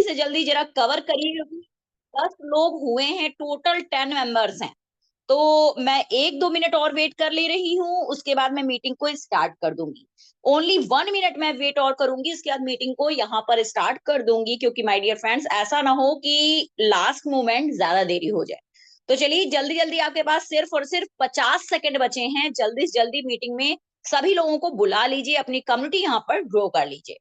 से जल्दी जरा कवर करिए, क्योंकि 10 लोग हुए हैं, टोटल 10 मेंबर्स हैं। तो मैं 1-2 मिनट और वेट कर ले रही हूँ, उसके बाद मैं मीटिंग को स्टार्ट कर दूँगी। ओनली 1 मिनट मैं वेट और करूँगी, उसके बाद मीटिंग को यहाँ पर स्टार्ट कर दूँगी, क्योंकि माय डियर फ्रेंड्स ऐसा ना हो कि लास्ट मोमेंट ज़्यादा देरी हो जाए। तो चलिए जल्दी-जल्दी, आपके पास सिर्फ़ और सिर्फ़ 50 सेकंड बचे हैं, जल्दी से जल्दी मीटिंग में सभी लोगों को बुला लीजिए, अपनी कम्युनिटी यहाँ पर ग्रो कर लीजिए।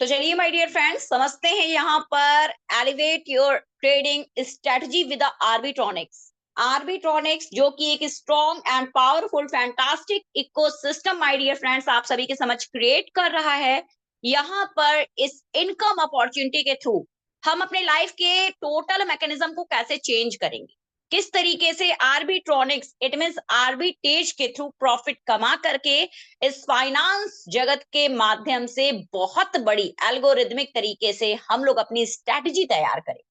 तो चलिए माय डियर फ्रेंड्स, समझते हैं यहाँ पर elevate your trading strategy with the Arbitronics. Arbitronics जो कि एक strong and powerful fantastic ecosystem my dear friends आप सभी के समझ क्रिएट कर रहा है। यहाँ पर इस इनकम अपॉर्चुनिटी के थ्रू हम अपने लाइफ के टोटल मैकेनिज्म को कैसे चेंज करेंगे, किस तरीके से आर्बिट्रॉनिक्स इट मींस आर्बिटेज के थ्रू प्रॉफिट कमा करके इस फाइनेंस जगत के माध्यम से बहुत बड़ी एल्गोरिदमिक तरीके से हम लोग अपनी स्ट्रैटेजी तैयार करें।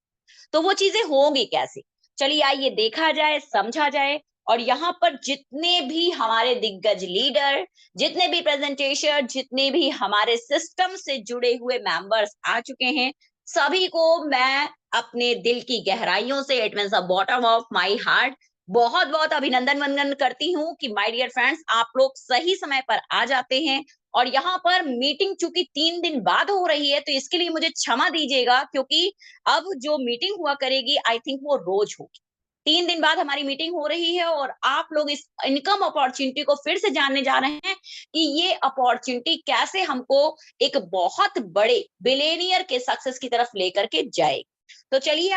तो वो चीजें होंगी कैसे, चलिए आइए देखा जाए, समझा जाए। और यहाँ पर जितने भी हमारे दिग्गज लीडर, जितने भी प्रेजेंटेशन, जितने भी हमारे सिस्टम से जुड़े हुए मेंबर्स आ चुके हैं, सभी को मैं अपने दिल की गहराइयों से it means bottom of my heart बहुत बहुत अभिनंदन वंदन करती हूँ कि माय डियर फ्रेंड्स आप लोग सही समय पर आ जाते हैं। और यहाँ पर मीटिंग चूंकि 3 दिन बाद हो रही है, तो इसके लिए मुझे क्षमा दीजिएगा, क्योंकि अब जो मीटिंग हुआ करेगी आई थिंक वो रोज होगी। 3 दिन बाद हमारी मीटिंग हो रही है और आप लोग इस इनकम अपॉर्चुनिटी को फिर से जानने जा रहे हैं कि ये अपॉर्चुनिटी कैसे हमको एक बहुत बड़े बिलेनियर के सक्सेस की तरफ लेकर के जाएगी। तो चलिए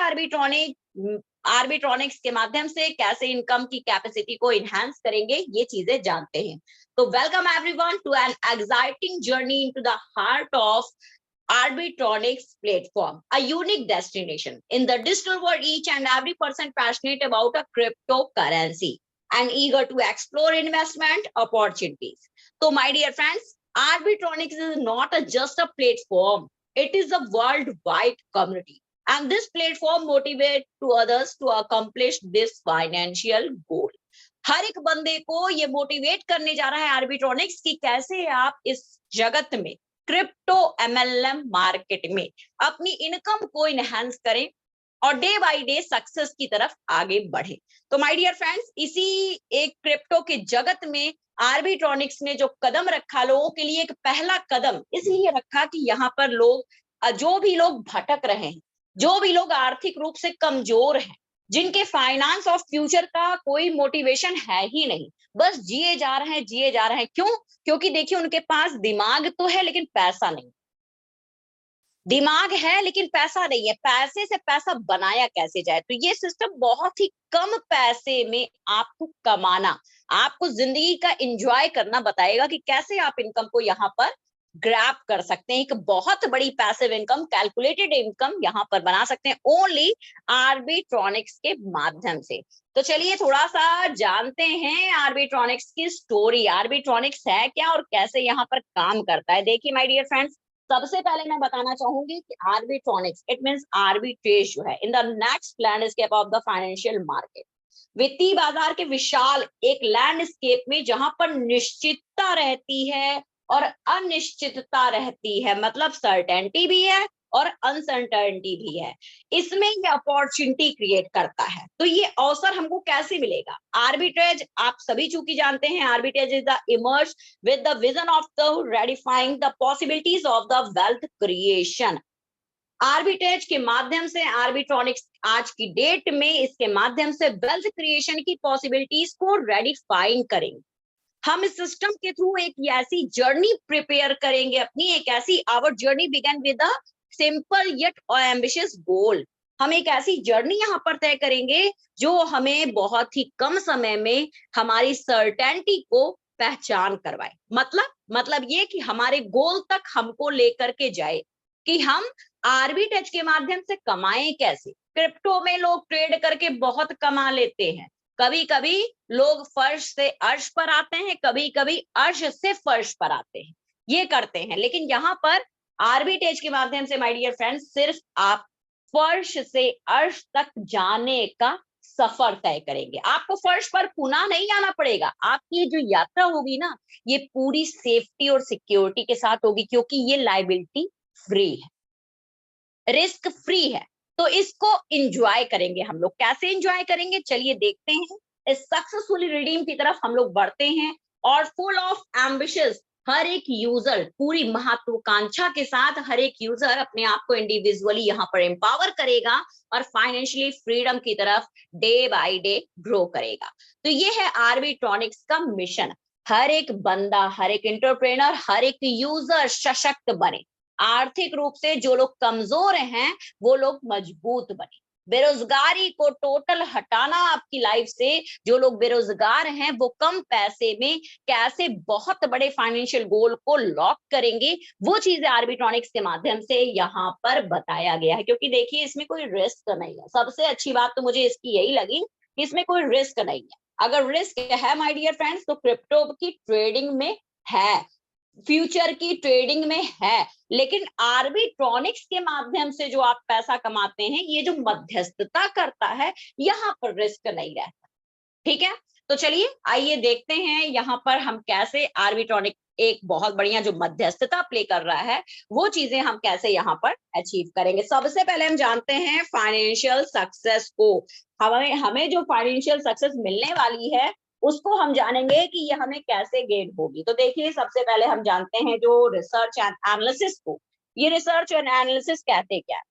आर्बिट्रॉनिक्स के माध्यम से कैसे इनकम की कैपेसिटी को इनहेंस करेंगे ये चीजें जानते हैं। तो welcome everyone to an exciting journey into the heart of Arbitronics platform, a unique destination. In the digital world, each and every person passionate about a cryptocurrency and eager to explore investment opportunities. So, my dear friends, Arbitronics is not just a platform, it is a worldwide community. And this platform motivates to others to accomplish this financial goal. हर एक बंदे को ये motivate करने जा रहा है आर्बिट्रॉनिक्स कि कैसे आप इस जगत में क्रिप्टो एमएलएम मार्केट में अपनी इनकम को इनहेंस करें और डे बाय डे सक्सेस की तरफ आगे बढ़े। तो माय डियर फ्रेंड्स, इसी एक क्रिप्टो के जगत में आर्बिट्रॉनिक्स ने जो कदम रखा, लोगों के लिए एक पहला कदम इसलिए रखा कि यहाँ पर लोग जो भी लोग भटक रहे हैं, जो भी लोग आर्थिक रूप से कमजोर हैं, जिनके फाइनेंस और फ्यूचर का कोई मोटिवेशन है ही नहीं, बस जिए जा रहे हैं, जिए जा रहे हैं। क्यों? क्योंकि देखिए उनके पास दिमाग तो है लेकिन पैसा नहीं। दिमाग है लेकिन पैसा नहीं है, पैसे से पैसा बनाया कैसे जाए, तो ये सिस्टम बहुत ही कम पैसे में आपको कमाना, आपको जिंदगी का एंजॉय करना बताएगा कि कैसे आप इनकम को यहाँ पर ग्रैब कर सकते हैं। एक बहुत बड़ी पैसिव इनकम, कैलकुलेटेड इनकम यहाँ पर बना सकते हैं ओनली आर्बिट्रॉनिक्स के माध्यम से। तो चलिए थोड़ा सा जानते हैं आर्बिट्रॉनिक्स की स्टोरी। आर्बिट्रॉनिक्स है क्या और कैसे यहाँ पर काम करता है। देखिए माय डियर फ्रेंड्स, सबसे पहले मैं बताना चाहूंगी कि आर्बिट्रॉनिक्स इट मींस आर्बिट्रेज जो है in the next landscape of the financial market, वित्तीय बाजार के विशाल एक लैंडस्केप में जहां पर निश्चितता रहती है, और अनिश्चितता रहती है, मतलब सर्टेनिटी भी है और अनसर्टेनिटी भी है। इसमें ये अपॉर्चुनिटी क्रिएट करता है। तो ये अवसर हमको कैसे मिलेगा? आर्बिट्रेज आप सभी चूंकि जानते हैं, arbitrage is the emerge with the vision of the redefining the possibilities of the wealth creation. Arbitrage के माध्यम से, आर्बिट्रॉनिक्स आज की डेट में इसके माध्यम से वेल्थ क्रिएशन की पॉसिबिलिटीज को रेडिफाइन करेंगे। हम इस सिस्टम के थ्रू एक ऐसी जर्नी प्रिपेयर करेंगे अपनी, एक ऐसी our journey begin with a simple yet ambitious goal. हम एक ऐसी जर्नी यहाँ पर तय करेंगे जो हमें बहुत ही कम समय में हमारी सर्टेनिटी को पहचान करवाए। मतलब ये कि हमारे गोल तक हमको लेकर के जाए कि हम आर्बिट्रेज के माध्यम से कमाएं कैसे। क्रिप्टो में लोग ट्रेड करके बहुत कमा लेते हैं। कभी कभी लोग फर्श से अर्श पर आते हैं, कभी कभी अर्श से फर्श पर आते हैं, ये करते हैं। लेकिन यहाँ पर आर्बिट्रेज के माध्यम से माय डियर फ्रेंड्स, सिर्फ आप फर्श से अर्श तक जाने का सफर तय करेंगे। आपको फर्श पर पुनः नहीं आना पड़ेगा। आपकी जो यात्रा होगी ना, ये पूरी सेफ्टी और सिक्योरिटी के साथ होगी, क्योंकि ये लायबिलिटी फ्री है, रिस्क फ्री है। तो इसको एंजॉय करेंगे हम लोग। कैसे एंजॉय करेंगे, चलिए देखते हैं। इस सक्सेसफुली रिडीम की तरफ हम लोग बढ़ते हैं और फुल ऑफ एम्बिशियस हर एक यूजर, पूरी महत्वाकांक्षा के साथ हर एक यूजर अपने आप को इंडिविजुअली यहाँ पर एम्पावर करेगा और फाइनेंशियली फ्रीडम की तरफ डे बाय डे ग्रो करेगा। तो ये है आर्बिट्रॉनिक्स का मिशन। हर एक बंदा, हर एक एंटरप्रेनर, हर एक यूजर सशक्त बने। आर्थिक रूप से जो लोग कमजोर हैं वो लोग मजबूत बने। बेरोजगारी को टोटल हटाना आपकी लाइफ से। जो लोग बेरोजगार हैं वो कम पैसे में कैसे बहुत बड़े फाइनेंशियल गोल को लॉक करेंगे, वो चीजें आर्बिट्रॉनिक्स के माध्यम से यहाँ पर बताया गया है। क्योंकि देखिए इसमें कोई रिस्क नहीं है। सबसे अच्छी बात तो मुझे इसकी यही लगी कि इसमें कोई रिस्क नहीं है। अगर रिस्क है माय डियर फ्रेंड्स तो क्रिप्टो की ट्रेडिंग में है, फ्यूचर की ट्रेडिंग में है। लेकिन आर्बिट्रॉनिक्स के माध्यम से जो आप पैसा कमाते हैं, ये जो मध्यस्थता करता है, यहाँ पर रिस्क नहीं रहता। ठीक है, तो चलिए आइए देखते हैं यहाँ पर हम कैसे आर्बिट्रॉनिक एक बहुत बढ़िया जो मध्यस्थता प्ले कर रहा है, वो चीजें हम कैसे यहाँ पर अचीव करेंगे। सबसे पहले हम जानते हैं फाइनेंशियल सक्सेस को। हमें जो फाइनेंशियल सक्सेस मिलने वाली है उसको हम जानेंगे कि ये हमें कैसे गेन होगी। तो देखिए सबसे पहले हम जानते हैं जो रिसर्च एंड एनालिसिस को। ये रिसर्च एंड एनालिसिस कहते क्या है?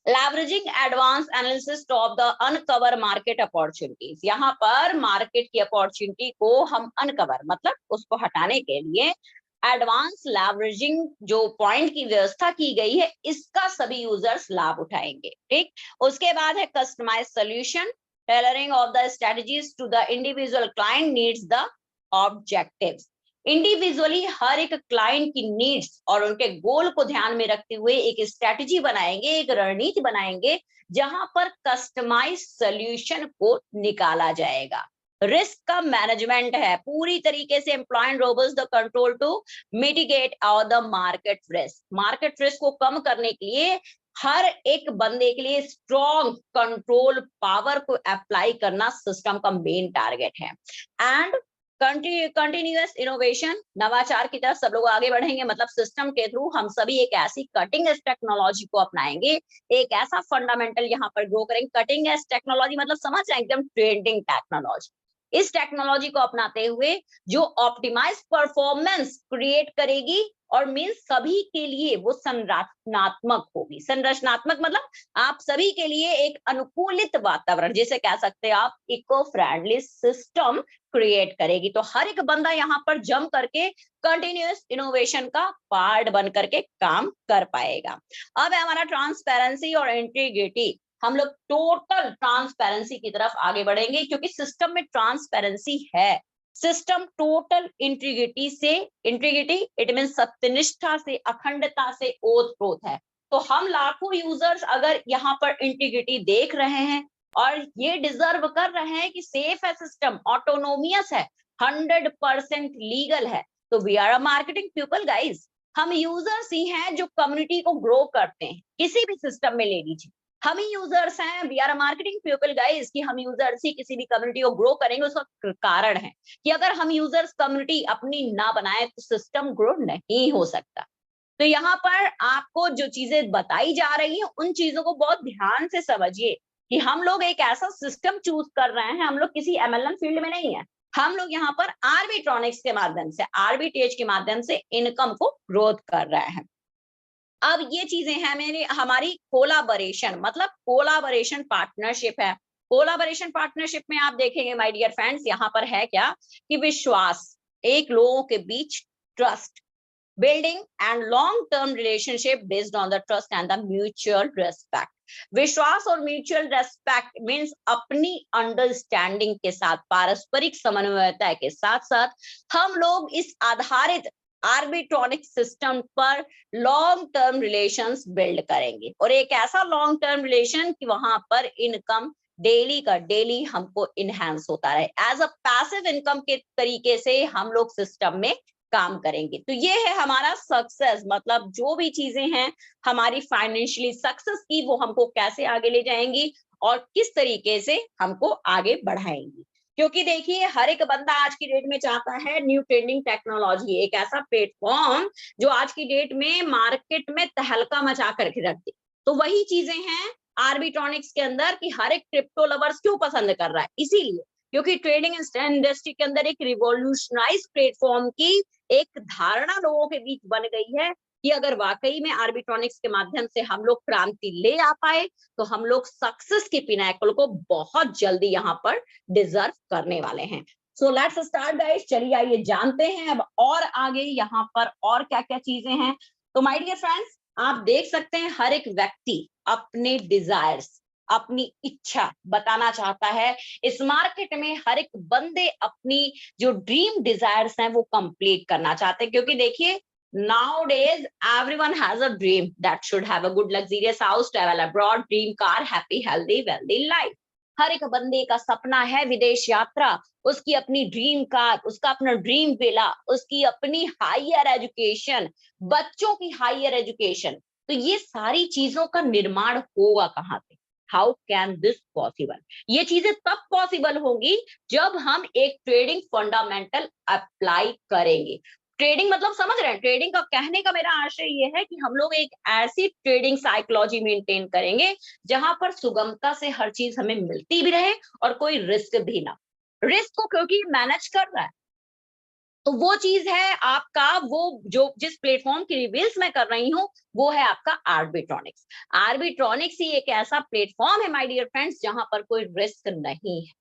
Leveraging advanced analysis of the uncover market opportunities। यहाँ पर मार्केट की अपॉर्चुनिटी को हम अनकवर, मतलब उसको हटाने के लिए एडवांस लेवरेजिंग जो पॉइंट की व्यवस्था की गई है, इसका सभी यूजर्स लाभ उठाएंगे। ठीक, उसके बाद है customize solution, tailoring of the strategies to the individual client needs the objectives. Individually हर एक क्लाइंट की नीड्स और उनके गोल को ध्यान में रखते हुए एक स्ट्रेटजी बनाएंगे, एक रणनीति बनाएंगे, जहां पर कस्टमाइज सॉल्यूशन को निकाला जाएगा। रिस्क का मैनेजमेंट है, पूरी तरीके से employ robust the control to mitigate our the market risk. Market risk को कम करने के लिए हर एक बंदे के लिए स्ट्रॉन्ग कंट्रोल पावर को अप्लाई करना सिस्टम का मेन टारगेट है। एंड कंटिन्यूअस इनोवेशन, नवाचार की तरफ सब लोग आगे बढ़ेंगे। मतलब सिस्टम के थ्रू हम सभी एक ऐसी कटिंग एज टेक्नोलॉजी को अपनाएंगे, एक ऐसा फंडामेंटल यहाँ पर ग्रो करेंगे। कटिंग एज टेक्नोलॉजी मतलब समझ रहे हैं, एकदम ट्रेंडिंग टेक्नोलॉजी। इस टेक्नोलॉजी को अपनाते हुए जो ऑप्टिमाइज परफॉर्मेंस क्रिएट करेगी और मीन सभी के लिए वो संरचनात्मक होगी। संरचनात्मक मतलब आप सभी के लिए एक अनुकूलित वातावरण, जिसे कह सकते हैं आप इको फ्रेंडली सिस्टम क्रिएट करेगी। तो हर एक बंदा यहाँ पर जम करके कंटिन्यूअस इनोवेशन का पार्ट बन करके काम कर पाएगा। अब है हमारा ट्रांसपेरेंसी और इंटीग्रिटी। हम लोग टोटल ट्रांसपेरेंसी की तरफ आगे बढ़ेंगे, क्योंकि सिस्टम में ट्रांसपेरेंसी है। सिस्टम टोटल इंटीग्रिटी से, इंटीग्रिटी इट मीन सत्यनिष्ठा से, अखंडता से ओत प्रोत है। तो हम लाखों यूजर्स अगर यहाँ पर इंटीग्रिटी देख रहे हैं और ये डिजर्व कर रहे हैं कि सेफ है सिस्टम, ऑटोनोमियस है, 100% लीगल है, तो we are a marketing people guys. हम यूजर्स ही हैं जो कम्युनिटी को ग्रो करते हैं। किसी भी सिस्टम में ले लीजिए, हम ही यूजर्स हैं, we are marketing people guys, कि हम यूजर्स ही किसी भी कम्युनिटी को ग्रो करेंगे। उसका कारण है कि अगर हम यूजर्स कम्युनिटी अपनी ना बनाए तो सिस्टम ग्रो नहीं हो सकता। तो यहाँ पर आपको जो चीजें बताई जा रही हैं उन चीजों को बहुत ध्यान से समझिए कि हम लोग एक ऐसा सिस्टम चूज कर रहे हैं, हम लोग किसी एमएलएम फील्ड में नहीं है, हम लोग यहाँ पर आर्बिट्रॉनिक्स के माध्यम से, आर्बिट्रेज के माध्यम से इनकम को ग्रोथ कर रहे हैं। अब ये चीजें हैं मेरी हमारी कोलाबोरेशन, मतलब कोलाबोरेशन पार्टनरशिप है। कोलाबोरेशन पार्टनरशिप में आप देखेंगे माय डियर फ्रेंड्स, यहाँ पर है क्या कि विश्वास, एक लोगों के बीच trust, building and long term relationship based on the trust and the mutual respect। विश्वास और म्यूचुअल रेस्पेक्ट मीन्स अपनी अंडरस्टैंडिंग के साथ, पारस्परिक समन्वयता के साथ साथ हम लोग इस आधारित आर्बिट्रॉनिक सिस्टम पर लॉन्ग टर्म रिलेशंस बिल्ड करेंगे, और एक ऐसा लॉन्ग टर्म रिलेशन कि वहां पर इनकम डेली का डेली हमको इनहेंस होता रहे, एज अ पैसिव इनकम के तरीके से हम लोग सिस्टम में काम करेंगे। तो ये है हमारा सक्सेस, मतलब जो भी चीजें हैं हमारी फाइनेंशियली सक्सेस की, वो हमको कैसे आगे ले जाएंगी और किस तरीके से हमको आगे बढ़ाएंगी। क्योंकि देखिए हर एक बंदा आज की डेट में चाहता है न्यू ट्रेंडिंग टेक्नोलॉजी, एक ऐसा प्लेटफॉर्म जो आज की डेट में मार्केट में तहलका मचा करके रख दे। तो वही चीजें हैं आर्बिट्रॉनिक्स के अंदर कि हर एक क्रिप्टो लवर्स क्यों पसंद कर रहा है, इसीलिए क्योंकि ट्रेडिंग इंडस्ट्री के अंदर एक रिवॉल्यूशनाइज प्लेटफॉर्म की एक धारणा लोगों के बीच बन गई है कि अगर वाकई में आर्बिट्रॉनिक्स के माध्यम से हम लोग क्रांति ले आ पाए तो हम लोग सक्सेस के पिनाकल को बहुत जल्दी यहाँ पर डिजर्व करने वाले हैं। सो लेट्स स्टार्ट गाइस, चलिए आइए जानते हैं अब और आगे यहाँ पर और क्या क्या चीजें हैं। तो माय डियर फ्रेंड्स, आप देख सकते हैं हर एक व्यक्ति अपने डिजायर्स, अपनी इच्छा बताना चाहता है। इस मार्केट में हर एक बंदे अपनी जो ड्रीम डिजायर्स हैं वो कंप्लीट करना चाहते हैं, क्योंकि देखिए nowadays everyone has a dream that should have a good luxurious house, travel abroad, dream car, happy healthy wealthy life। हर एक बंदे का सपना है विदेश यात्रा, उसकी अपनी ड्रीम कार, उसका अपना ड्रीम विला, उसकी अपनी हायर एजुकेशन, बच्चों की हायर एजुकेशन। तो ये सारी चीजों का निर्माण होगा कहाँ से, हाउ कैन दिस पॉसिबल? ये चीजें तब पॉसिबल होंगी जब हम एक ट्रेडिंग फंडामेंटल अप्लाई करेंगे। ट्रेडिंग मतलब समझ रहे हैं, ट्रेडिंग का कहने का मेरा आशय ये है कि हम लोग एक ऐसी ट्रेडिंग साइकोलॉजी मेंटेन करेंगे जहां पर सुगमता से हर चीज हमें मिलती भी रहे और कोई रिस्क भी ना, रिस्क को क्योंकि मैनेज कर रहा है। तो वो चीज है आपका, वो जो जिस प्लेटफॉर्म की रिवील्स मैं कर रही हूँ वो है आपका आर्बिट्रॉनिक्स। आर्बिट्रॉनिक्स ही एक ऐसा प्लेटफॉर्म है माय डियर फ्रेंड्स जहां पर कोई रिस्क नहीं है।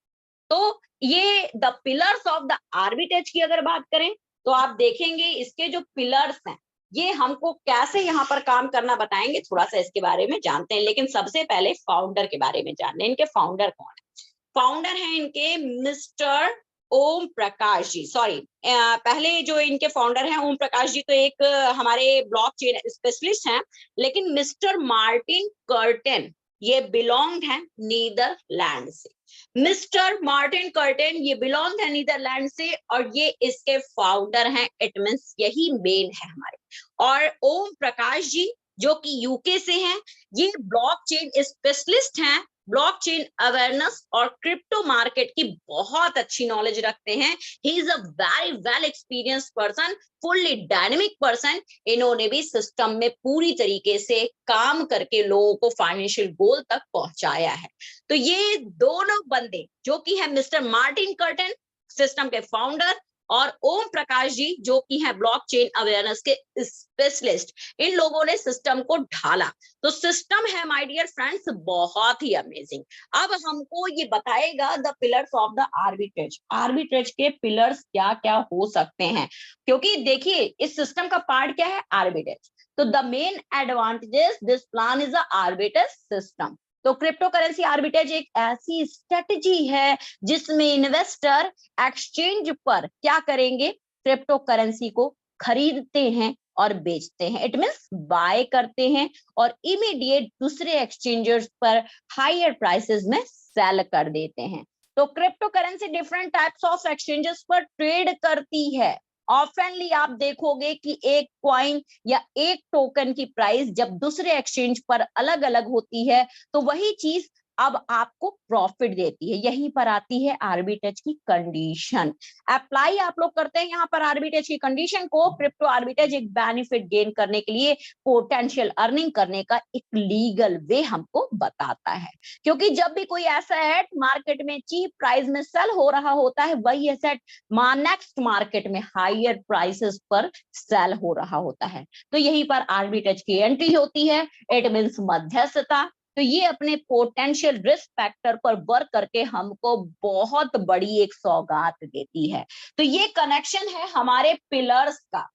तो ये the pillars of the arbitrage की अगर बात करें तो आप देखेंगे इसके जो पिलर्स हैं ये हमको कैसे यहाँ पर काम करना बताएंगे, थोड़ा सा इसके बारे में जानते हैं। लेकिन सबसे पहले फाउंडर के बारे में जानते हैं, इनके फाउंडर कौन है। फाउंडर हैं इनके मिस्टर ओम प्रकाश जी, सॉरी पहले जो इनके फाउंडर हैं ओम प्रकाश जी तो एक हमारे ब्लॉकचेन स्पेशलिस्ट हैं, लेकिन मिस्टर मार्टिन कर्टन ये बिलोंग है नीदरलैंड से। मिस्टर मार्टिन कर्टन ये बिलोंग है नीदरलैंड से और ये इसके फाउंडर हैं, इट मींस यही मेन है हमारे। और ओम प्रकाश जी जो कि यूके से हैं, ये ब्लॉकचेन स्पेशलिस्ट हैं, ब्लॉकचेन अवेयरनेस और क्रिप्टो मार्केट की बहुत अच्छी नॉलेज रखते हैं। He is a very well experience person, fully dynamic person. इन्होंने भी सिस्टम में पूरी तरीके से काम करके लोगों को फाइनेंशियल गोल तक पहुंचाया है। तो ये दोनों बंदे जो कि है मिस्टर मार्टिन कर्टन सिस्टम के फाउंडर और ओम प्रकाश जी जो कि हैं ब्लॉकचेन अवेयरनेस के स्पेशलिस्ट, इन लोगों ने सिस्टम को ढाला। तो सिस्टम है माय डियर फ्रेंड्स बहुत ही अमेजिंग। अब हमको ये बताएगा the pillars of the arbitrage, arbitrage के पिलर्स क्या क्या हो सकते हैं, क्योंकि देखिए इस सिस्टम का पार्ट क्या है, आर्बिट्रेज। तो the main advantages this plan is a arbitrage system. तो क्रिप्टो करेंसी आर्बिट्रेज एक ऐसी स्ट्रेटजी है जिसमें इन्वेस्टर एक्सचेंज पर क्या करेंगे, क्रिप्टो करेंसी को खरीदते हैं और बेचते हैं, इट मींस बाय करते हैं और इमीडिएट दूसरे एक्सचेंजर्स पर हायर प्राइसेस में सेल कर देते हैं। तो crypto currency different types of exchanges पर ट्रेड करती है। ऑफनली आप देखोगे कि एक कॉइन या एक टोकन की प्राइस जब दूसरे एक्सचेंज पर अलग अलग होती है तो वही चीज अब आपको प्रॉफिट देती है। यहीं पर आती है आर्बिट्रेज की कंडीशन। अप्लाई आप लोग करते हैं यहाँ पर आर्बिट्रेज की कंडीशन को। क्रिप्टो आर्बिट्रेज एक बेनिफिट गेन करने के लिए, पोटेंशियल अर्निंग करने का एक लीगल वे हमको बताता है। क्योंकि जब भी कोई एसेट मार्केट में चीप प्राइस में सेल हो रहा होता है, वही एसेट नेक्स्ट मार्केट में हायर प्राइसेस पर सेल हो रहा होता है। तो यहीं पर आर्बिट्रेज की एंट्री होती है। इट मींस मध्यस्थता। तो ये अपने पोटेंशियल रिस्क फैक्टर पर वर्क करके हमको बहुत बड़ी एक सौगात देती है। तो ये कनेक्शन है हमारे पिलर्स का।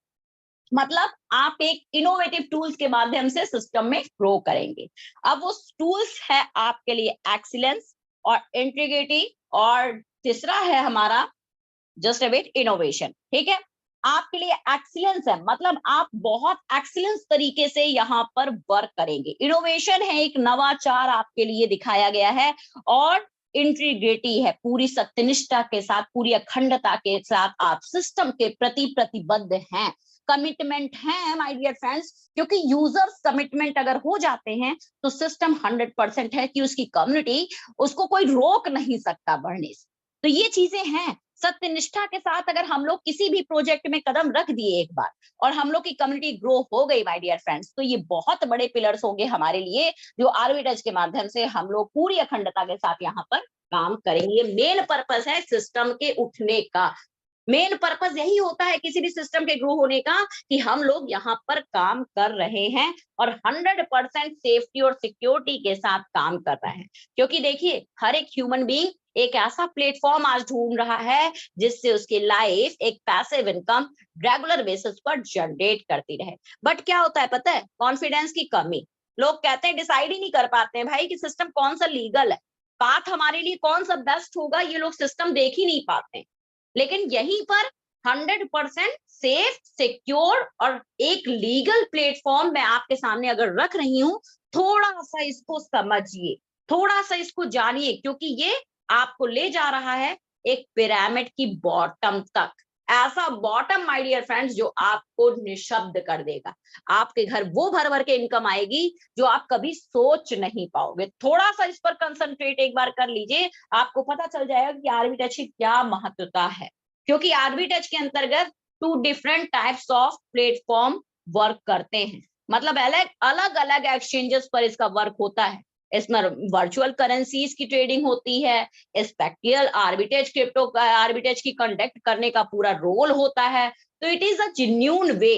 मतलब आप एक इनोवेटिव टूल्स के माध्यम से सिस्टम में ग्रो करेंगे। अब वो टूल्स है आपके लिए एक्सीलेंस और इंटीग्रिटी, और तीसरा है हमारा जस्ट अ बिट इनोवेशन। ठीक है, आपके लिए एक्सीलेंस है, मतलब आप बहुत एक्सीलेंस तरीके से यहाँ पर वर्क करेंगे। इनोवेशन है, एक नवाचार आपके लिए दिखाया गया है, और इंटीग्रिटी है, पूरी सत्यनिष्ठा के साथ, पूरी अखंडता के साथ आप सिस्टम के प्रति प्रतिबद्ध हैं। कमिटमेंट है माय डियर फ्रेंड्स, क्योंकि यूजर्स कमिटमेंट अगर हो जाते हैं तो सिस्टम 100% है कि उसकी कम्युनिटी उसको कोई रोक नहीं सकता बढ़ने से। तो ये चीजें हैं। सत्यनिष्ठा के साथ अगर हम लोग किसी भी प्रोजेक्ट में कदम रख दिए एक बार और हम लोग की कम्युनिटी ग्रो हो गई माय डियर फ्रेंड्स, तो ये बहुत बड़े पिलर्स होंगे हमारे लिए, जो आर्बिट्रेज के माध्यम से हम लोग पूरी अखंडता के साथ यहाँ पर काम करेंगे। मेन पर्पस है सिस्टम के उठने का। मेन पर्पस यही होता है किसी भी सिस्टम के ग्रो होने का, कि हम लोग यहाँ पर काम कर रहे हैं और 100% सेफ्टी और सिक्योरिटी के साथ काम कर रहे हैं। क्योंकि देखिए, हर एक ह्यूमन बीइंग एक ऐसा प्लेटफॉर्म आज ढूंढ रहा है जिससे उसकी लाइफ एक पैसिव इनकम रेगुलर बेसिस पर जनरेट करती रहे। बट क्या होता है पता है, कॉन्फिडेंस की कमी। लोग कहते हैं, डिसाइड ही नहीं कर पाते हैं भाई कि सिस्टम कौन सा लीगल है, पाथ हमारे लिए कौन सा बेस्ट होगा, ये लोग सिस्टम देख ही नहीं पाते। लेकिन यहीं पर 100% सेफ, सिक्योर और एक लीगल प्लेटफॉर्म मैं आपके सामने अगर रख रही हूं, थोड़ा सा इसको समझिए, थोड़ा सा इसको जानिए, क्योंकि ये आपको ले जा रहा है एक पिरामिड की बॉटम तक। ऐसा बॉटम माय डियर फ्रेंड्स जो आपको निशब्द कर देगा। आपके घर वो भर भर के इनकम आएगी जो आप कभी सोच नहीं पाओगे। थोड़ा सा इस पर कंसंट्रेट एक बार कर लीजिए, आपको पता चल जाएगा कि आर्बिट्रेज की क्या महत्वता है। क्योंकि आर्बिट्रेज के अंतर्गत 2 different types of platform work करते हैं। मतलब अलग अलग अलग एक्सचेंजेस पर इसका वर्क होता है। इसमें वर्चुअल करेंसीज की ट्रेडिंग होती है, स्पेक्ट्रल आर्बिट्रेज, क्रिप्टो आर्बिट्रेज की कंडक्ट करने का पूरा रोल होता है। तो इट इज अ जेन्युइन वे।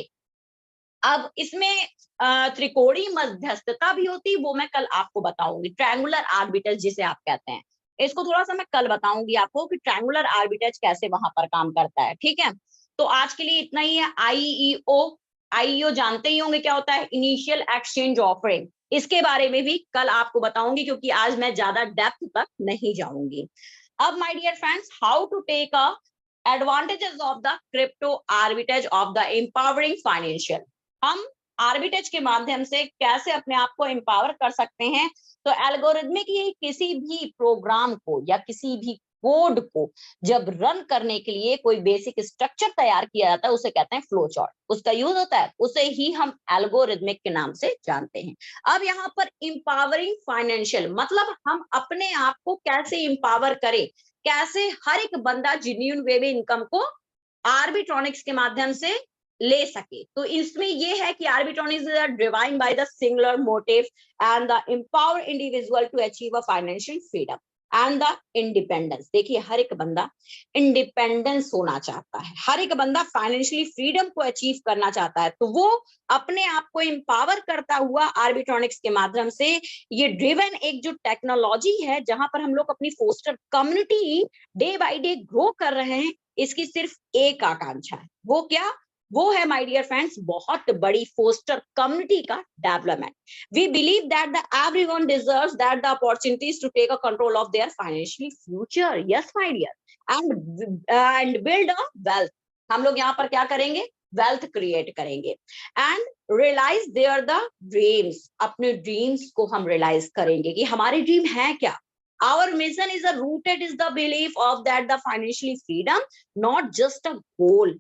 अब इसमें त्रिकोणीय मध्यस्थता भी होती है, वो मैं कल आपको बताऊंगी। ट्रायंगुलर आर्बिट्रेज जिसे आप कहते हैं, इसको थोड़ा सा मैं कल बताऊंगी आपको कि ट्रायंगुलर आर्बिट्रेज कैसे वहां पर काम करता है। ठीक है, तो आज के लिए इतना ही है। आईईओ जानते ही होंगे क्या होता है, इनिशियल एक्सचेंज ऑफरिंग। इसके बारे में भी कल आपको बताऊंगी, क्योंकि आज मैं ज्यादा डेप्थ तक नहीं जाऊंगी। अब my dear friends, how to take a advantages of the crypto arbitrage of the empowering financial. हम आर्बिट्रेज के माध्यम से कैसे अपने आप को एम्पावर कर सकते हैं। तो एल्गोरिथमिक किसी भी प्रोग्राम को या किसी भी कोड को जब रन करने के लिए कोई बेसिक स्ट्रक्चर तैयार किया जाता है, उसे कहते हैं फ्लो चार्ट। उसका यूज होता है, उसे ही हम एल्गोरिथमिक के नाम से जानते हैं। अब यहाँ पर एम्पावरिंग फाइनेंशियल मतलब हम अपने आप को कैसे एम्पावर करें, कैसे हर एक बंदा जेन्युइन वे में इनकम को आर्बिट्रॉनिक्स के माध्यम से ले सके। तो इसमें ये है कि Arbitronics are driven by the singular motive and the empower individual to achieve a financial freedom and the independence. देखिए, हर एक बंदा इंडिपेंडेंस होना चाहता है, हर एक बंदा फाइनेंशियली फ्रीडम को अचीव करना चाहता है। तो वो अपने आप को एम्पावर करता हुआ आर्बिट्रॉनिक्स के माध्यम से, ये ड्रिवन एक जो टेक्नोलॉजी है जहां पर हम लोग अपनी foster community day by day grow कर रहे हैं, इसकी सिर्फ एक आकांक्षा है। वो क्या? वो है माय डियर फ्रेंड्स बहुत बड़ी फोस्टर कम्युनिटी का development. We believe that the everyone deserves that the opportunities to take a control of their financial future. Yes, my dear. And build a wealth. हम लोग यहाँ पर क्या करेंगे? वेल्थ क्रिएट करेंगे and realise there the dreams. अपने dreams को हम रियलाइज करेंगे कि हमारे ड्रीम है क्या। Our mission is rooted is the belief of that the financially freedom not just a goal,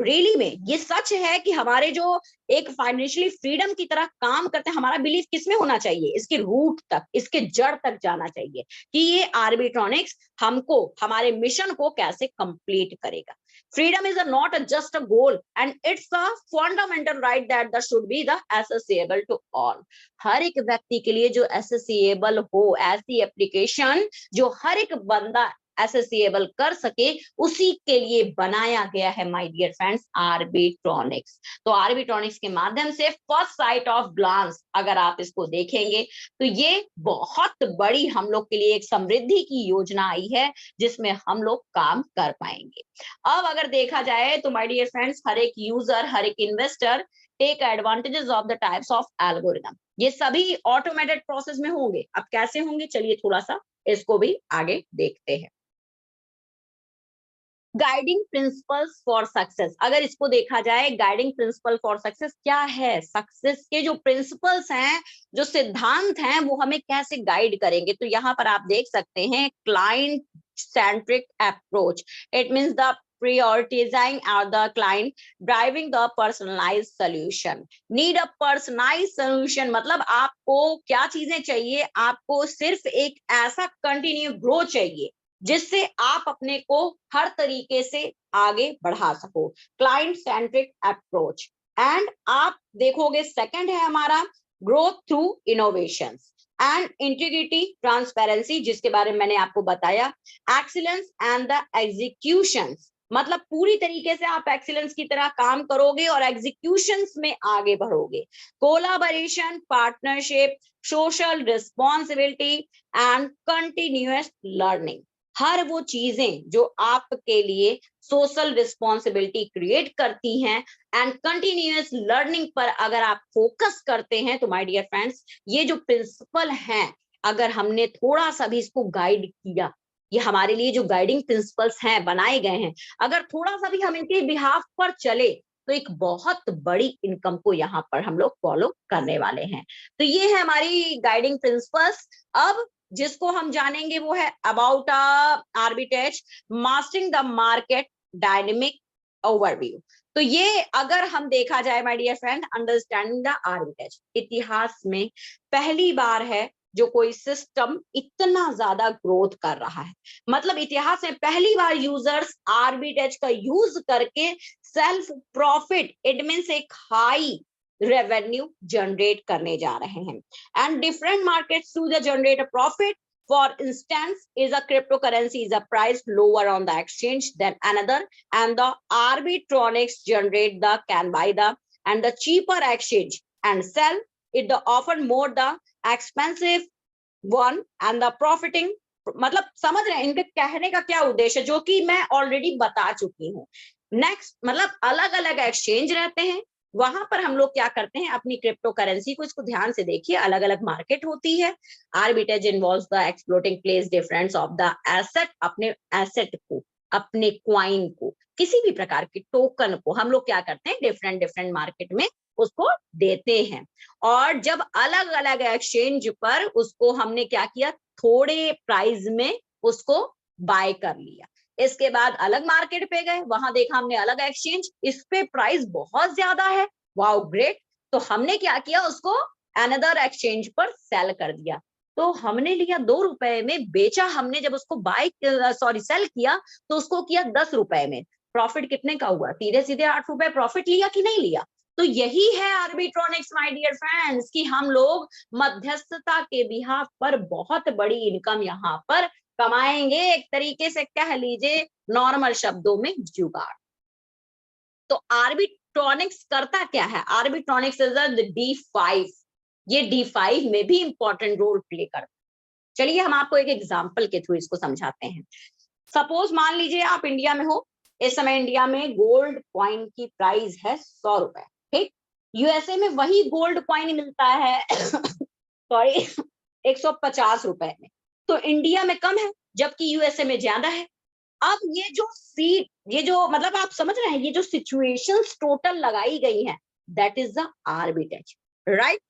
really में ये सच है कि हमारे जो एक फाइनेंशियली फ्रीडम की तरह काम करते हैं, हमारा बिलीफ किसमें होना चाहिए, इसके रूट तक, इसके जड़ तक जाना चाहिए कि ये आर्बिट्रॉनिक्स हमको हमारे मिशन को कैसे कंप्लीट करेगा। Freedom is not just a goal and it's a fundamental right that the should be the accessible to all. हर एक व्यक्ति के लिए जो एसेसिएबल हो, ऐसी एप्लीकेशन जो हर एक बंदा एसेसिएबल कर सके, उसी के लिए बनाया गया है माय डियर फ्रेंड्स आर्बिट्रॉनिक्स। तो आर्बिट्रॉनिक्स के माध्यम से फर्स्ट साइट ऑफ ग्लांस अगर आप इसको देखेंगे तो ये बहुत बड़ी हम लोग के लिए एक समृद्धि की योजना आई है जिसमें हम लोग काम कर पाएंगे। अब अगर देखा जाए तो माय डियर फ्रेंड्स हर एक यूजर, हर एक investor take advantages of the types of algorithm. ये सभी ऑटोमेटेड प्रोसेस में होंगे। अब कैसे होंगे, चलिए थोड़ा सा इसको भी आगे देखते हैं। गाइडिंग प्रिंसिपल्स फॉर सक्सेस, अगर इसको देखा जाए गाइडिंग प्रिंसिपल फॉर सक्सेस क्या है, सक्सेस के जो प्रिंसिपल्स हैं, जो सिद्धांत हैं, वो हमें कैसे गाइड करेंगे। तो यहाँ पर आप देख सकते हैं client centric approach, it means the prioritizing the client, driving the personalized solution, need a personalized solution, मतलब आपको क्या चीजें चाहिए, आपको सिर्फ एक ऐसा कंटिन्यू ग्रो चाहिए जिससे आप अपने को हर तरीके से आगे बढ़ा सको। Client centric approach. एंड आप देखोगे सेकंड है हमारा growth through innovations and integrity transparency, जिसके बारे में मैंने आपको बताया। एक्सीलेंस एंड द एग्जीक्यूशंस, मतलब पूरी तरीके से आप एक्सीलेंस की तरह काम करोगे और एग्जीक्यूशंस में आगे बढ़ोगे। Collaboration, partnership, social responsibility and continuous learning, हर वो चीजें जो आपके लिए सोशल रिस्पॉन्सिबिलिटी क्रिएट करती हैं एंड कंटिन्यूअस लर्निंग पर अगर आप फोकस करते हैं तो माय डियर फ्रेंड्स ये जो प्रिंसिपल हैं, अगर हमने थोड़ा सा भी इसको गाइड किया, ये हमारे लिए जो गाइडिंग प्रिंसिपल्स हैं बनाए गए हैं, अगर थोड़ा सा भी हम इनके बिहाफ पर चले तो एक बहुत बड़ी इनकम को यहाँ पर हम लोग फॉलो करने वाले हैं। तो ये है हमारी गाइडिंग प्रिंसिपल्स। अब जिसको हम जानेंगे वो है about arbitrage, mastering the market dynamic overview. तो ये अगर हम देखा जाए my dear friend, understanding the arbitrage, इतिहास में पहली बार है जो कोई सिस्टम इतना ज्यादा ग्रोथ कर रहा है। मतलब इतिहास में पहली बार यूजर्स आर्बिट्रेज का यूज करके सेल्फ प्रॉफिट, इट मींस एक हाई रेवेन्यू जनरेट करने जा रहे हैं। And different markets to the generate a profit, for instance is a cryptocurrency is a price lower on the exchange than another, and the arbitronics generate the can buy the and the cheaper exchange and sell it the often more the expensive one and the profiting। मतलब समझ रहे हैं इनके कहने का क्या उद्देश्य है, जो कि मैं ऑलरेडी बता चुकी हूँ। नेक्स्ट मतलब अलग अलग एक्सचेंज रहते हैं, वहां पर हम लोग क्या करते हैं अपनी क्रिप्टो करेंसी को, इसको ध्यान से देखिए, अलग अलग मार्केट होती है। Arbitrage involves the exploiting place difference of the asset, अपने एसेट को, अपने क्वाइन को, किसी भी प्रकार के टोकन को हम लोग क्या करते हैं डिफरेंट डिफरेंट मार्केट में उसको देते हैं। और जब अलग अलग एक्सचेंज पर उसको हमने क्या किया, थोड़े प्राइस में उसको बाय कर लिया। इसके बाद अलग मार्केट पे गए, वहां देखा हमने अलग एक्सचेंज, इस पे प्राइस बहुत ज्यादा है, वाओ ग्रेट, तो हमने क्या किया उसको अनदर एक्सचेंज पर सेल कर दिया। तो हमने लिया 2 रुपए में, बेचा हमने, जब उसको बाय सेल किया तो उसको किया 10 रुपए में। प्रॉफिट कितने का हुआ, सीधे सीधे 8 रुपए प्रॉफिट लिया कि नहीं लिया। तो यही है आर्बिट्रॉनिक्स माय डियर फ्रेंड्स, कि हम लोग मध्यस्थता के बिहाफ पर बहुत बड़ी इनकम यहाँ पर कमाएंगे, एक तरीके से कह लीजिए नॉर्मल शब्दों में जुगाड़। तो आर्बिट्रॉनिक्स करता क्या है, आर्बिट्रॉनिक्स इज D5, ये D5 में भी इंपॉर्टेंट रोल प्ले करता है। चलिए हम आपको एक एग्जांपल के थ्रू इसको समझाते हैं। सपोज मान लीजिए आप इंडिया में हो, इस समय इंडिया में गोल्ड कॉइन की प्राइस है 100 रुपए, ठीक। यूएसए में वही गोल्ड कॉइन मिलता है सॉरी 150 रुपए में, तो इंडिया में कम है जबकि यूएसए में ज्यादा है। अब ये जो मतलब आप समझ रहे हैं, ये जो सिचुएशंस टोटल लगाई गई हैं, that is the arbitrage, right.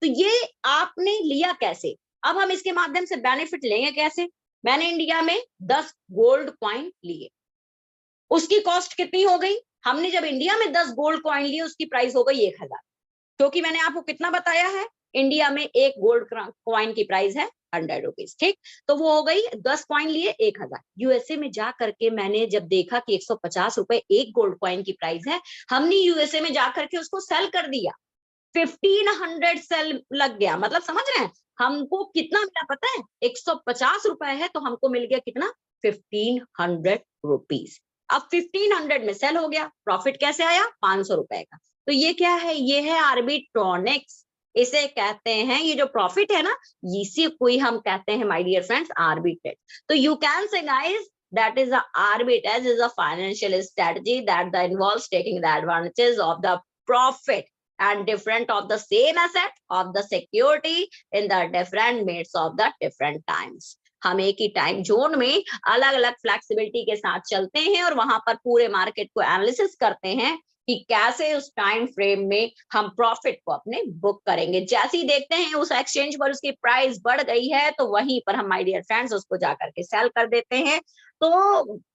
तो ये आपने लिया कैसे, अब हम इसके माध्यम से बेनिफिट लेंगे कैसे। मैंने इंडिया में 10 गोल्ड कॉइन लिए, उसकी कॉस्ट कितनी हो गई, हमने जब इंडिया में 10 गोल्ड कॉइन लिए उसकी प्राइस हो गई 1000, क्योंकि मैंने आपको कितना बताया है, इंडिया में एक गोल्ड कॉइन की प्राइस है 100 रुपीज, ठीक। तो वो हो गई 10 कॉइन लिए 1000। यूएसए में जा करके मैंने जब देखा कि 150 रुपए एक गोल्ड कॉइन की प्राइस है, हमने यूएसए में जा करके उसको सेल कर दिया, 1500 सेल लग गया। मतलब समझ रहे हैं, हमको कितना मिला पता है, 150 रुपए है तो हमको मिल गया कितना, 1500 रुपीज। अब 1500 में सेल हो गया, प्रॉफिट कैसे आया, 500 रुपए का। तो ये क्या है, ये है आर्बिट्रॉनिक्स, इसे कहते हैं, ये जो प्रॉफिट है ना, इसी को ही हम कहते हैं माय डियर फ्रेंड्स आर्बिट्रेज। तो you can say guys that is a arbitrage is a financial strategy that involves taking the advantages of the profit and different of the same asset of the security in the different minutes of the different times। हम एक ही time zone में अलग अलग flexibility के साथ चलते हैं और वहां पर पूरे मार्केट को एनालिसिस करते हैं कि कैसे उस टाइम फ्रेम में हम प्रॉफिट को अपने बुक करेंगे। जैसे ही देखते हैं उस एक्सचेंज पर उसकी प्राइस बढ़ गई है तो वहीं पर हम माय डियर फ्रेंड्स उसको जाकर के सेल कर देते हैं। तो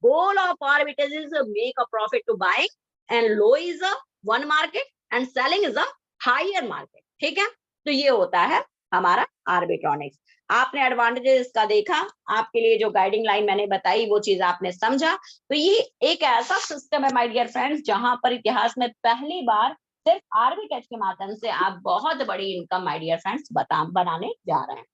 goal of arbitrage is make a profit to buying and low is a one market and selling is a higher market, ठीक है। तो ये होता है हमारा आर्बिट्रॉनिक्स। आपने एडवांटेजेस का देखा, आपके लिए जो गाइडिंग लाइन मैंने बताई वो चीज आपने समझा। तो ये एक ऐसा सिस्टम है माय डियर फ्रेंड्स जहां पर इतिहास में पहली बार सिर्फ आर्बिट्रेज के माध्यम से आप बहुत बड़ी इनकम माय डियर फ्रेंड्स बनाने जा रहे हैं।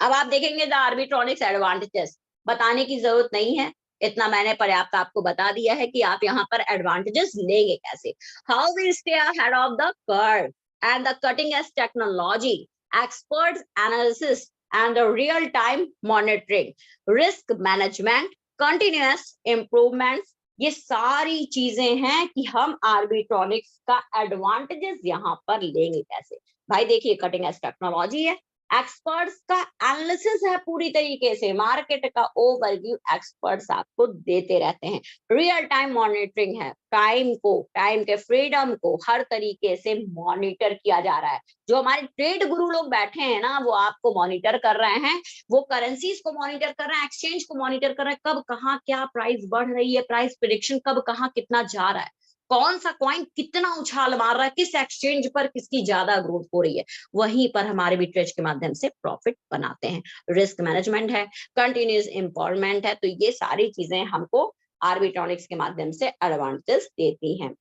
अब आप देखेंगे द आर्बिट्रॉनिक्स एडवांटेजेस, बताने की जरूरत नहीं है, इतना मैंने पर्याप्त आपको बता दिया है कि आप यहाँ पर एडवांटेजेस लेंगे कैसे। How we stay ahead of the curve and the cutting edge technology, experts analysis and the real time monitoring, risk management, continuous improvements, ये सारी चीजें हैं कि हम आर्बिट्रॉनिक्स का एडवांटेजेस यहाँ पर लेंगे कैसे। भाई देखिए, कटिंग एज टेक्नोलॉजी है, एक्सपर्ट्स का एनालिसिस है, पूरी तरीके से मार्केट का ओवरव्यू एक्सपर्ट्स आपको देते रहते हैं, रियल टाइम मॉनिटरिंग है, टाइम को, टाइम के फ्रीडम को हर तरीके से मॉनिटर किया जा रहा है। जो हमारे ट्रेड गुरु लोग बैठे हैं ना, वो आपको मॉनिटर कर रहे हैं, वो करेंसीज को मॉनिटर कर रहे हैं, एक्सचेंज को मॉनिटर कर रहे हैं, कब कहाँ क्या प्राइस बढ़ रही है, प्राइस प्रेडिक्शन कब कहाँ कितना जा रहा है, कौन सा कॉइन कितना उछाल मार रहा है, किस एक्सचेंज पर किसकी ज्यादा ग्रोथ हो रही है, वहीं पर हमारे आर्बिट्रेज के माध्यम से प्रॉफिट बनाते हैं। रिस्क मैनेजमेंट है, कंटिन्यूस एम्पावरमेंट है, तो ये सारी चीजें हमको आर्बिट्रॉनिक्स के माध्यम से एडवांटेज देती हैं।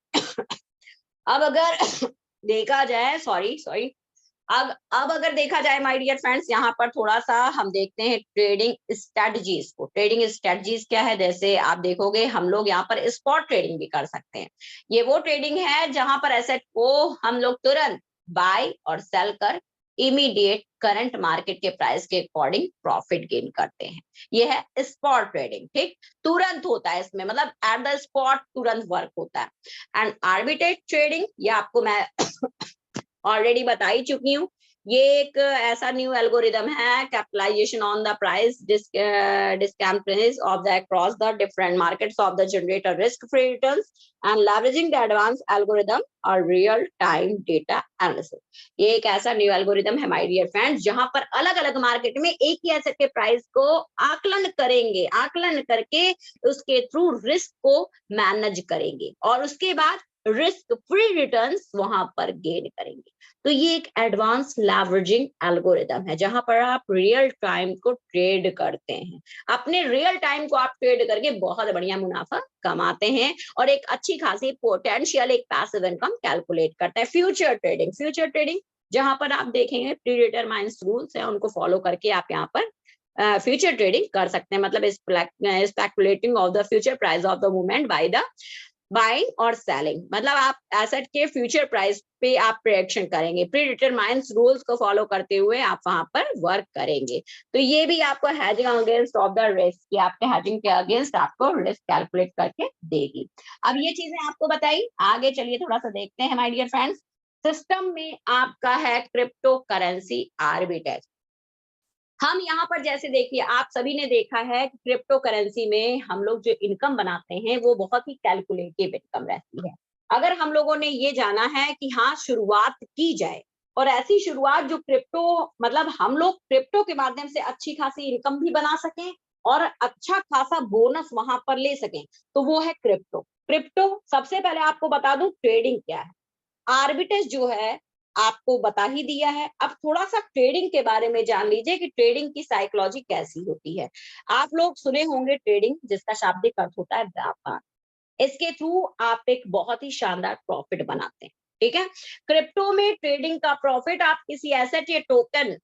अब अगर देखा जाए, सॉरी अब अगर देखा जाए माय डियर फ्रेंड्स, यहाँ पर थोड़ा सा हम देखते हैं ट्रेडिंग स्ट्रेटजीज को। ट्रेडिंग स्ट्रेटजीज क्या है, जैसे आप देखोगे हम लोग यहाँ पर स्पॉट ट्रेडिंग भी कर सकते हैं। ये वो ट्रेडिंग है जहां पर एसेट को हम लोग तुरंत बाय और सेल कर इमीडिएट करंट मार्केट के प्राइस के अकॉर्डिंग प्रॉफिट गेन करते हैं। ये है स्पॉट ट्रेडिंग, ठीक, तुरंत होता है इसमें, मतलब एट द स्पॉट तुरंत वर्क होता है। एंड आर्बिट्रेज ट्रेडिंग, ये आपको मैं ऑलरेडी बता ही चुकी हूँ, ये एक ऐसा न्यू एल्गोरिदम है, capitalisation on the price discount of the across the different markets of the generator risk free returns and leveraging the advance algorithm और रियल टाइम डेटा एनालिसिस। ये एक ऐसा न्यू एल्गोरिदम है माय डियर फ्रेंड्स जहां पर अलग अलग market में एक ही एसेट के प्राइस को आकलन करेंगे, आकलन करके उसके थ्रू रिस्क को मैनेज करेंगे और उसके बाद रिस्क फ्री रिटर्न्स वहां पर गेन करेंगे। तो ये एक एडवांस लेवरेजिंग एल्गोरिदम है जहां पर आप रियल टाइम को ट्रेड करते हैं, अपने रियल टाइम को आप ट्रेड करके बहुत बढ़िया मुनाफा कमाते हैं और एक अच्छी खासी पोटेंशियल एक पैसिव इनकम कैलकुलेट करते हैं। फ्यूचर ट्रेडिंग जहां पर आप देखेंगे प्रीडिटरमाइंड रूल्स है, उनको फॉलो करके आप यहाँ पर फ्यूचर ट्रेडिंग कर सकते हैं, मतलब speculating of the future price of the movement by the buying और सेलिंग, मतलब आप एसेट के फ्यूचर प्राइस पे आप प्रेडिक्शन करेंगे, प्रीडिटरमाइंड रूल्स को फॉलो करते हुए आप वहां पर वर्क करेंगे। तो ये भी आपको hedging against of the risk, कि आपके हेजिंग के अगेंस्ट आपको रिस्क कैलकुलेट करके देगी। अब ये चीजें आपको बताई, आगे चलिए थोड़ा सा देखते हैं माय डियर फ्रेंड्स। सिस्टम में आपका है क्रिप्टो करेंसी आर्बिट्रेज। हम यहाँ पर जैसे देखिए, आप सभी ने देखा है कि क्रिप्टो करेंसी में हम लोग जो इनकम बनाते हैं वो बहुत ही कैलकुलेटिव इनकम रहती है। अगर हम लोगों ने ये जाना है कि हाँ शुरुआत की जाए और ऐसी शुरुआत जो क्रिप्टो, मतलब हम लोग क्रिप्टो के माध्यम से अच्छी खासी इनकम भी बना सकें और अच्छा खासा बोनस वहां पर ले सकें, तो वो है क्रिप्टो। क्रिप्टो, सबसे पहले आपको बता दूं ट्रेडिंग क्या है। आर्बिट्रेज जो है आपको बता ही दिया है, अब थोड़ा सा ट्रेडिंग के बारे में जान लीजिए कि ट्रेडिंग की साइकोलॉजी कैसी होती है। आप लोग सुने होंगे ट्रेडिंग, जिसका शाब्दिक अर्थ होता है व्यापार। इसके थ्रू आप एक बहुत ही शानदार प्रॉफिट बनाते हैं, ठीक है। क्रिप्टो में ट्रेडिंग का प्रॉफिट आप किसी एसेट या टोकन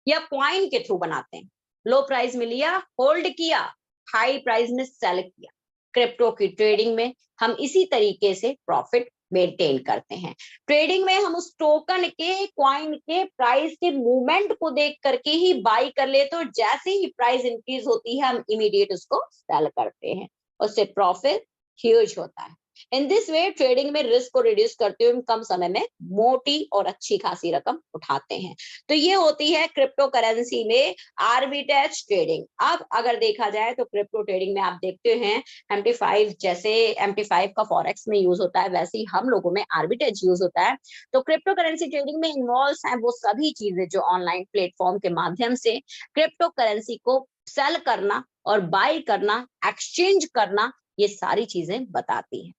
या क्वाइन के थ्रू बनाते हैं। लो प्राइस में लिया, होल्ड किया, हाई प्राइस में सेल किया। क्रिप्टो की ट्रेडिंग में हम इसी तरीके से प्रॉफिट मेंटेन करते हैं। ट्रेडिंग में हम उस टोकन के, क्वाइन के प्राइस के मूवमेंट को देख करके ही बाई कर लेते हैं, तो जैसे ही प्राइस इंक्रीज होती है हम इमीडिएट उसको सेल करते हैं, उससे प्रॉफिट ह्यूज होता है। इन दिस वे ट्रेडिंग में रिस्क को रिड्यूस करते हुए हम कम समय में मोटी और अच्छी खासी रकम उठाते हैं। तो ये होती है क्रिप्टो करेंसी में आर्बिट्रेज ट्रेडिंग। अब अगर देखा जाए तो क्रिप्टो ट्रेडिंग में आप देखते हैं MT5, जैसे MT5 का फॉरेक्स में यूज होता है, वैसे ही हम लोगों में आर्बिट्रेज यूज होता है। तो क्रिप्टो करेंसी ट्रेडिंग में इन्वॉल्व है वो सभी चीजें जो ऑनलाइन प्लेटफॉर्म के माध्यम से क्रिप्टो करेंसी को सेल करना और बाई करना, एक्सचेंज करना, ये सारी चीजें बताती है।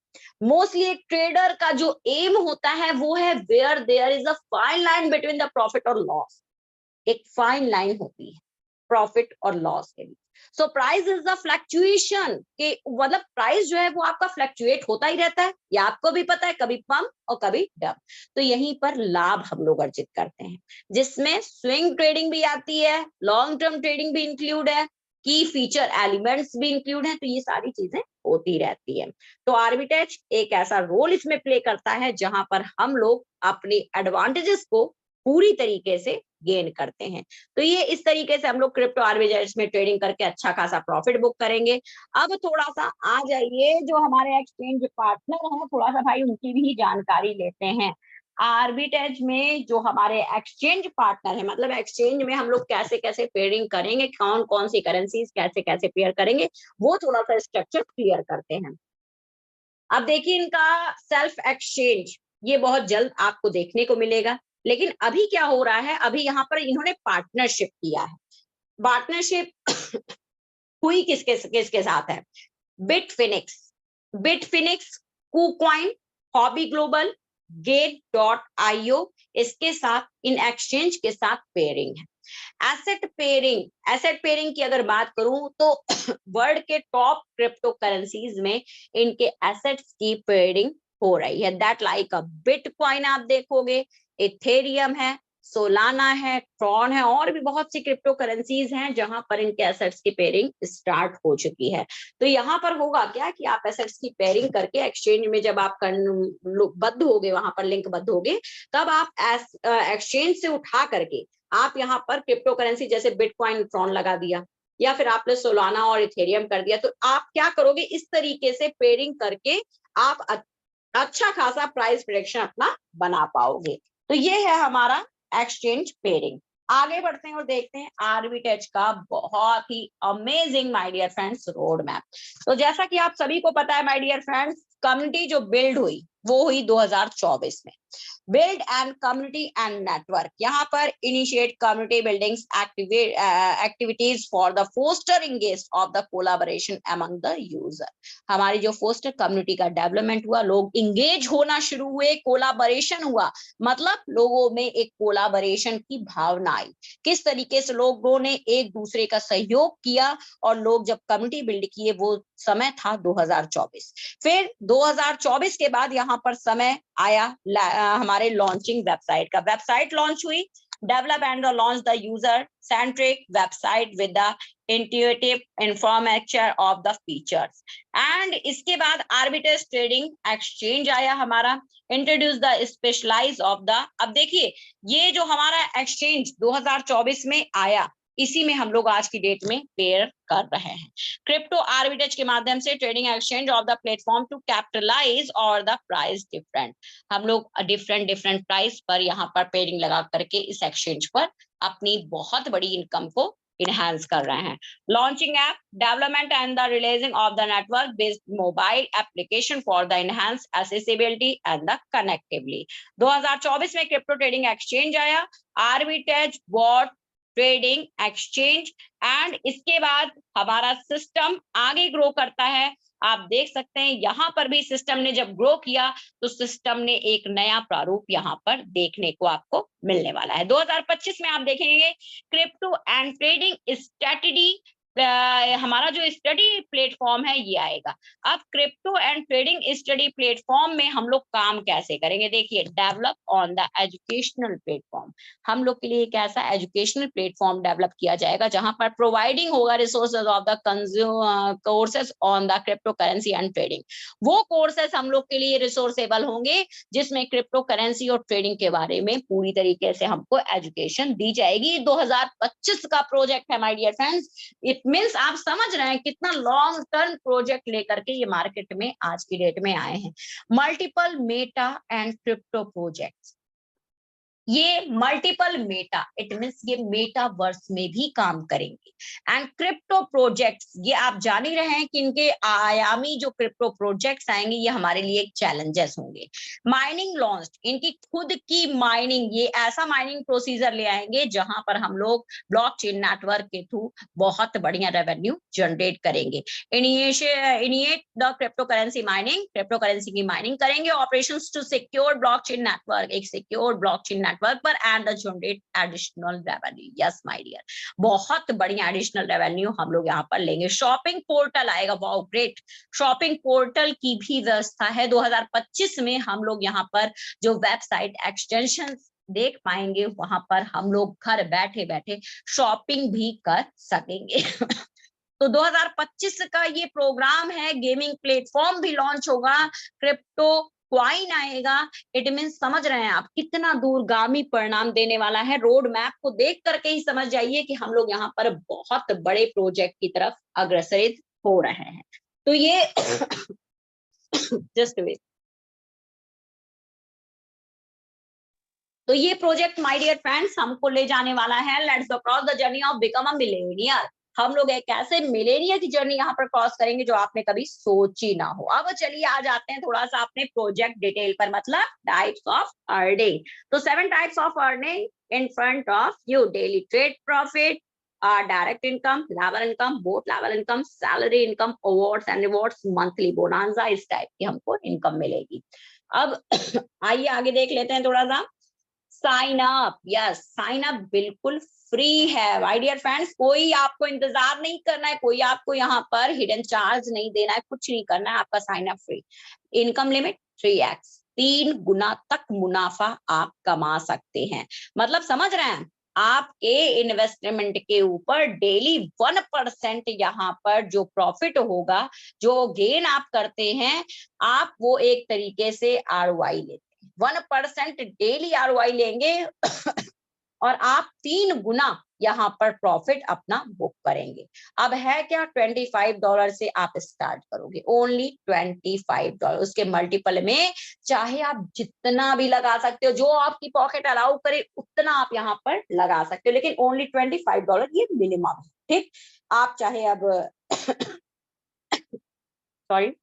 मोस्टली एक ट्रेडर का जो एम होता है वो है where there is a fine line between the profit और लॉस। एक फाइन लाइन होती है प्रॉफिट और लॉस के बीच। So price is the fluctuation के, मतलब प्राइस जो है वो आपका फ्लक्चुएट होता ही रहता है, ये आपको भी पता है, कभी पम और कभी डम। तो यहीं पर लाभ हम लोग अर्जित करते हैं, जिसमें स्विंग ट्रेडिंग भी आती है, लॉन्ग टर्म ट्रेडिंग भी इंक्लूड है, की फीचर एलिमेंट्स भी इंक्लूड है। तो ये सारी चीजें होती रहती है। तो आर्बिट्रेज एक ऐसा रोल इसमें प्ले करता है जहां पर हम लोग अपने एडवांटेजेस को पूरी तरीके से गेन करते हैं। तो ये इस तरीके से हम लोग क्रिप्टो आर्बिट्रेज में ट्रेडिंग करके अच्छा खासा प्रॉफिट बुक करेंगे। अब थोड़ा सा आ जाइए, जो हमारे एक्सचेंज पार्टनर हैं, थोड़ा सा भाई उनकी भी जानकारी लेते हैं। आर्बिट्रेज में जो हमारे एक्सचेंज पार्टनर है, मतलब एक्सचेंज में हम लोग कैसे कैसे पेयरिंग करेंगे, कौन कौन सी करेंसीज कैसे कैसे पेयर करेंगे, वो थोड़ा सा स्ट्रक्चर क्लियर करते हैं। अब देखिए इनका सेल्फ एक्सचेंज ये बहुत जल्द आपको देखने को मिलेगा। लेकिन अभी क्या हो रहा है, अभी यहाँ पर इन्होंने पार्टनरशिप किया है। पार्टनरशिप हुई किसके किसके साथ है? बिटफिनिक्स, बिटफिनिक्स, कुकॉइन, हॉबी ग्लोबल, गेट.io, इसके साथ इन एक्सचेंज के साथ पेयरिंग है। एसेट पेयरिंग, एसेट पेयरिंग की अगर बात करूं तो वर्ल्ड के टॉप क्रिप्टो करेंसीज में इनके एसेट्स की पेयरिंग हो रही है। दैट लाइक अ बिटकॉइन आप देखोगे, इथेरियम है, सोलाना है, ट्रॉन है, और भी बहुत सी क्रिप्टो करेंसीज हैं जहां पर इनके एसेट्स की पेयरिंग स्टार्ट हो चुकी है। तो यहाँ पर होगा क्या कि आप एसेट्स की पेयरिंग करके एक्सचेंज में जब आप बद्ध होगे, वहां पर लिंक बद्ध होगे, तब आप एक्सचेंज से उठा करके आप यहाँ पर क्रिप्टो करेंसी जैसे बिटकॉइन, ट्रॉन लगा दिया, या फिर आपने सोलाना और इथेरियम कर दिया, तो आप क्या करोगे, इस तरीके से पेयरिंग करके आप अच्छा खासा प्राइस प्रेडिक्शन अपना बना पाओगे। तो ये है हमारा एक्सचेंज पेयरिंग। आगे बढ़ते हैं और देखते हैं आर्बिट्रेज का बहुत ही amazing my dear friends road map. तो जैसा कि आप सभी को पता है माय डियर फ्रेंड्स, कम्युनिटी जो बिल्ड हुई वो हुई 2024 में। Build and community and network, यहाँ पर initiate community buildings activities for the foster engage of the collaboration among the user. हमारी जो फोस्टर कम्युनिटी का डेवलपमेंट हुआ, लोग इंगेज होना शुरू हुए, कोलाबोरेशन हुआ, मतलब लोगों में एक कोलाबोरेशन की भावना आई। किस तरीके से लोगों ने एक दूसरे का सहयोग किया, और लोग जब कम्युनिटी बिल्ड किए, वो समय था 2024। फिर 2024 के बाद यहाँ पर समय आया हमारे लॉन्चिंग वेबसाइट का। वेबसाइट लॉन्च हुई, develop and launch the user centric website with the intuitive information of the features. And इसके बाद आर्बिट्रेज ट्रेडिंग एक्सचेंज आया हमारा, introduce the specialise of the. अब देखिए ये जो हमारा एक्सचेंज 2024 में आया, इसी में हम लोग आज की डेट में पेयर कर रहे हैं। क्रिप्टो आर्बिट्रेज के माध्यम से trading exchange of the platform to capitalise और द प्राइस डिफरेंट। हम लोग डिफरेंट डिफरेंट प्राइस पर यहाँ पर पेयरिंग लगा करके इस एक्सचेंज पर अपनी बहुत बड़ी इनकम को इनहांस कर रहे हैं। Launching app development and the releasing of the network based mobile application for the enhance accessibility and the connectivity. 2024 में क्रिप्टो ट्रेडिंग एक्सचेंज आया, arbitrage bot trading exchange, and इसके बाद हमारा सिस्टम आगे ग्रो करता है। आप देख सकते हैं यहाँ पर भी सिस्टम ने जब ग्रो किया तो सिस्टम ने एक नया प्रारूप यहाँ पर देखने को आपको मिलने वाला है। 2025 में आप देखेंगे क्रिप्टो एंड ट्रेडिंग स्ट्रेटजी, हमारा जो स्टडी प्लेटफॉर्म है ये आएगा। अब crypto and trading study platform में हम लोग काम कैसे करेंगे, देखिए develop on the educational platform, हम लोग के लिए एक ऐसा एजुकेशनल प्लेटफॉर्म डेवलप किया जाएगा जहां पर प्रोवाइडिंग होगा resources of the courses on the crypto currency and trading. वो कोर्सेज हम लोग के लिए रिसोर्सेबल होंगे जिसमें क्रिप्टो करेंसी और ट्रेडिंग के बारे में पूरी तरीके से हमको एजुकेशन दी जाएगी। 2025 का प्रोजेक्ट है my dear friends. It means आप समझ रहे हैं कितना लॉन्ग टर्म प्रोजेक्ट लेकर के ये मार्केट में आज की डेट में आए हैं। Multiple Meta and crypto projects, ये मल्टीपल मेटा, इट मीन्स ये मेटावर्स में भी काम करेंगे। एंड क्रिप्टो प्रोजेक्ट्स, ये आप जान ही रहे हैं कि इनके आयामी जो क्रिप्टो प्रोजेक्ट्स आएंगे ये हमारे लिए एक चैलेंजेस होंगे। माइनिंग लॉन्च, इनकी खुद की माइनिंग, ये ऐसा माइनिंग प्रोसीजर ले आएंगे जहां पर हम लोग ब्लॉकचेन नेटवर्क के थ्रू बहुत बढ़िया रेवेन्यू जनरेट करेंगे। Initiate the cryptocurrency mining, cryptocurrency की माइनिंग करेंगे। Operations to secure blockchain network, एक सिक्योर ब्लॉकचेन नेटवर्क पर and generate additional revenue. Yes my dear, बहुत बढ़िया एडिशनल रेवेन्यू हम लोग यहाँ पर लेंगे। शॉपिंग पोर्टल आएगा, वाओ ग्रेट, शॉपिंग पोर्टल की भी व्यवस्था है। 2025 में हम लोग यहाँ पर जो वेबसाइट एक्सटेंशन देख पाएंगे वहां पर हम लोग घर बैठे बैठे शॉपिंग भी कर सकेंगे। तो 2025 का ये प्रोग्राम है। गेमिंग प्लेटफॉर्म भी लॉन्च होगा, क्रिप्टो क्वाइन आएगा। इट मीन समझ रहे हैं आप कितना दूरगामी परिणाम देने वाला है। रोड मैप को देख करके ही समझ जाइए कि हम लोग यहाँ पर बहुत बड़े प्रोजेक्ट की तरफ अग्रसरित हो रहे हैं। तो ये जस्ट वेट, तो ये प्रोजेक्ट माय डियर फ्रेंड्स हमको ले जाने वाला है, let's go cross the journey of become a millionaire. हम लोग एक ऐसे मिलेनियर की जर्नी यहाँ पर क्रॉस करेंगे जो आपने कभी सोची ना हो। अब चलिए आ जाते हैं थोड़ा सा अपने प्रोजेक्ट डिटेल पर, मतलब टाइप्स ऑफ अर्निंग। तो 7 types of earning in front of you, daily trade profit, direct income, level income, both level income, salary income, awards and rewards, monthly bonanza, इस टाइप की हमको इनकम मिलेगी। अब आइए आगे देख लेते हैं थोड़ा सा। Sign up, yes sign up बिल्कुल फ्री है माय डियर फ्रेंड्स, कोई आपको इंतजार नहीं करना है, कोई आपको यहाँ पर हिडन चार्ज नहीं देना है, कुछ नहीं करना है, आपका sign up free. Income limit 3x, 3 गुना तक मुनाफा आप कमा सकते हैं। मतलब समझ रहे हैं, आपके इन्वेस्टमेंट के ऊपर डेली 1% यहाँ पर जो प्रॉफिट होगा, जो गेन आप करते हैं, आप वो एक तरीके से ROI लेते हैं। 1% डेली ROI लेंगे और आप 3 गुना यहाँ पर प्रॉफिट अपना बुक करेंगे। अब है क्या, $25 से आप स्टार्ट करोगे, ओनली $25। उसके मल्टीपल में चाहे आप जितना भी लगा सकते हो, जो आपकी पॉकेट अलाउ करे उतना आप यहाँ पर लगा सकते हो, लेकिन ओनली $25 ये मिनिमम है। ठीक, आप चाहे अब सॉरी,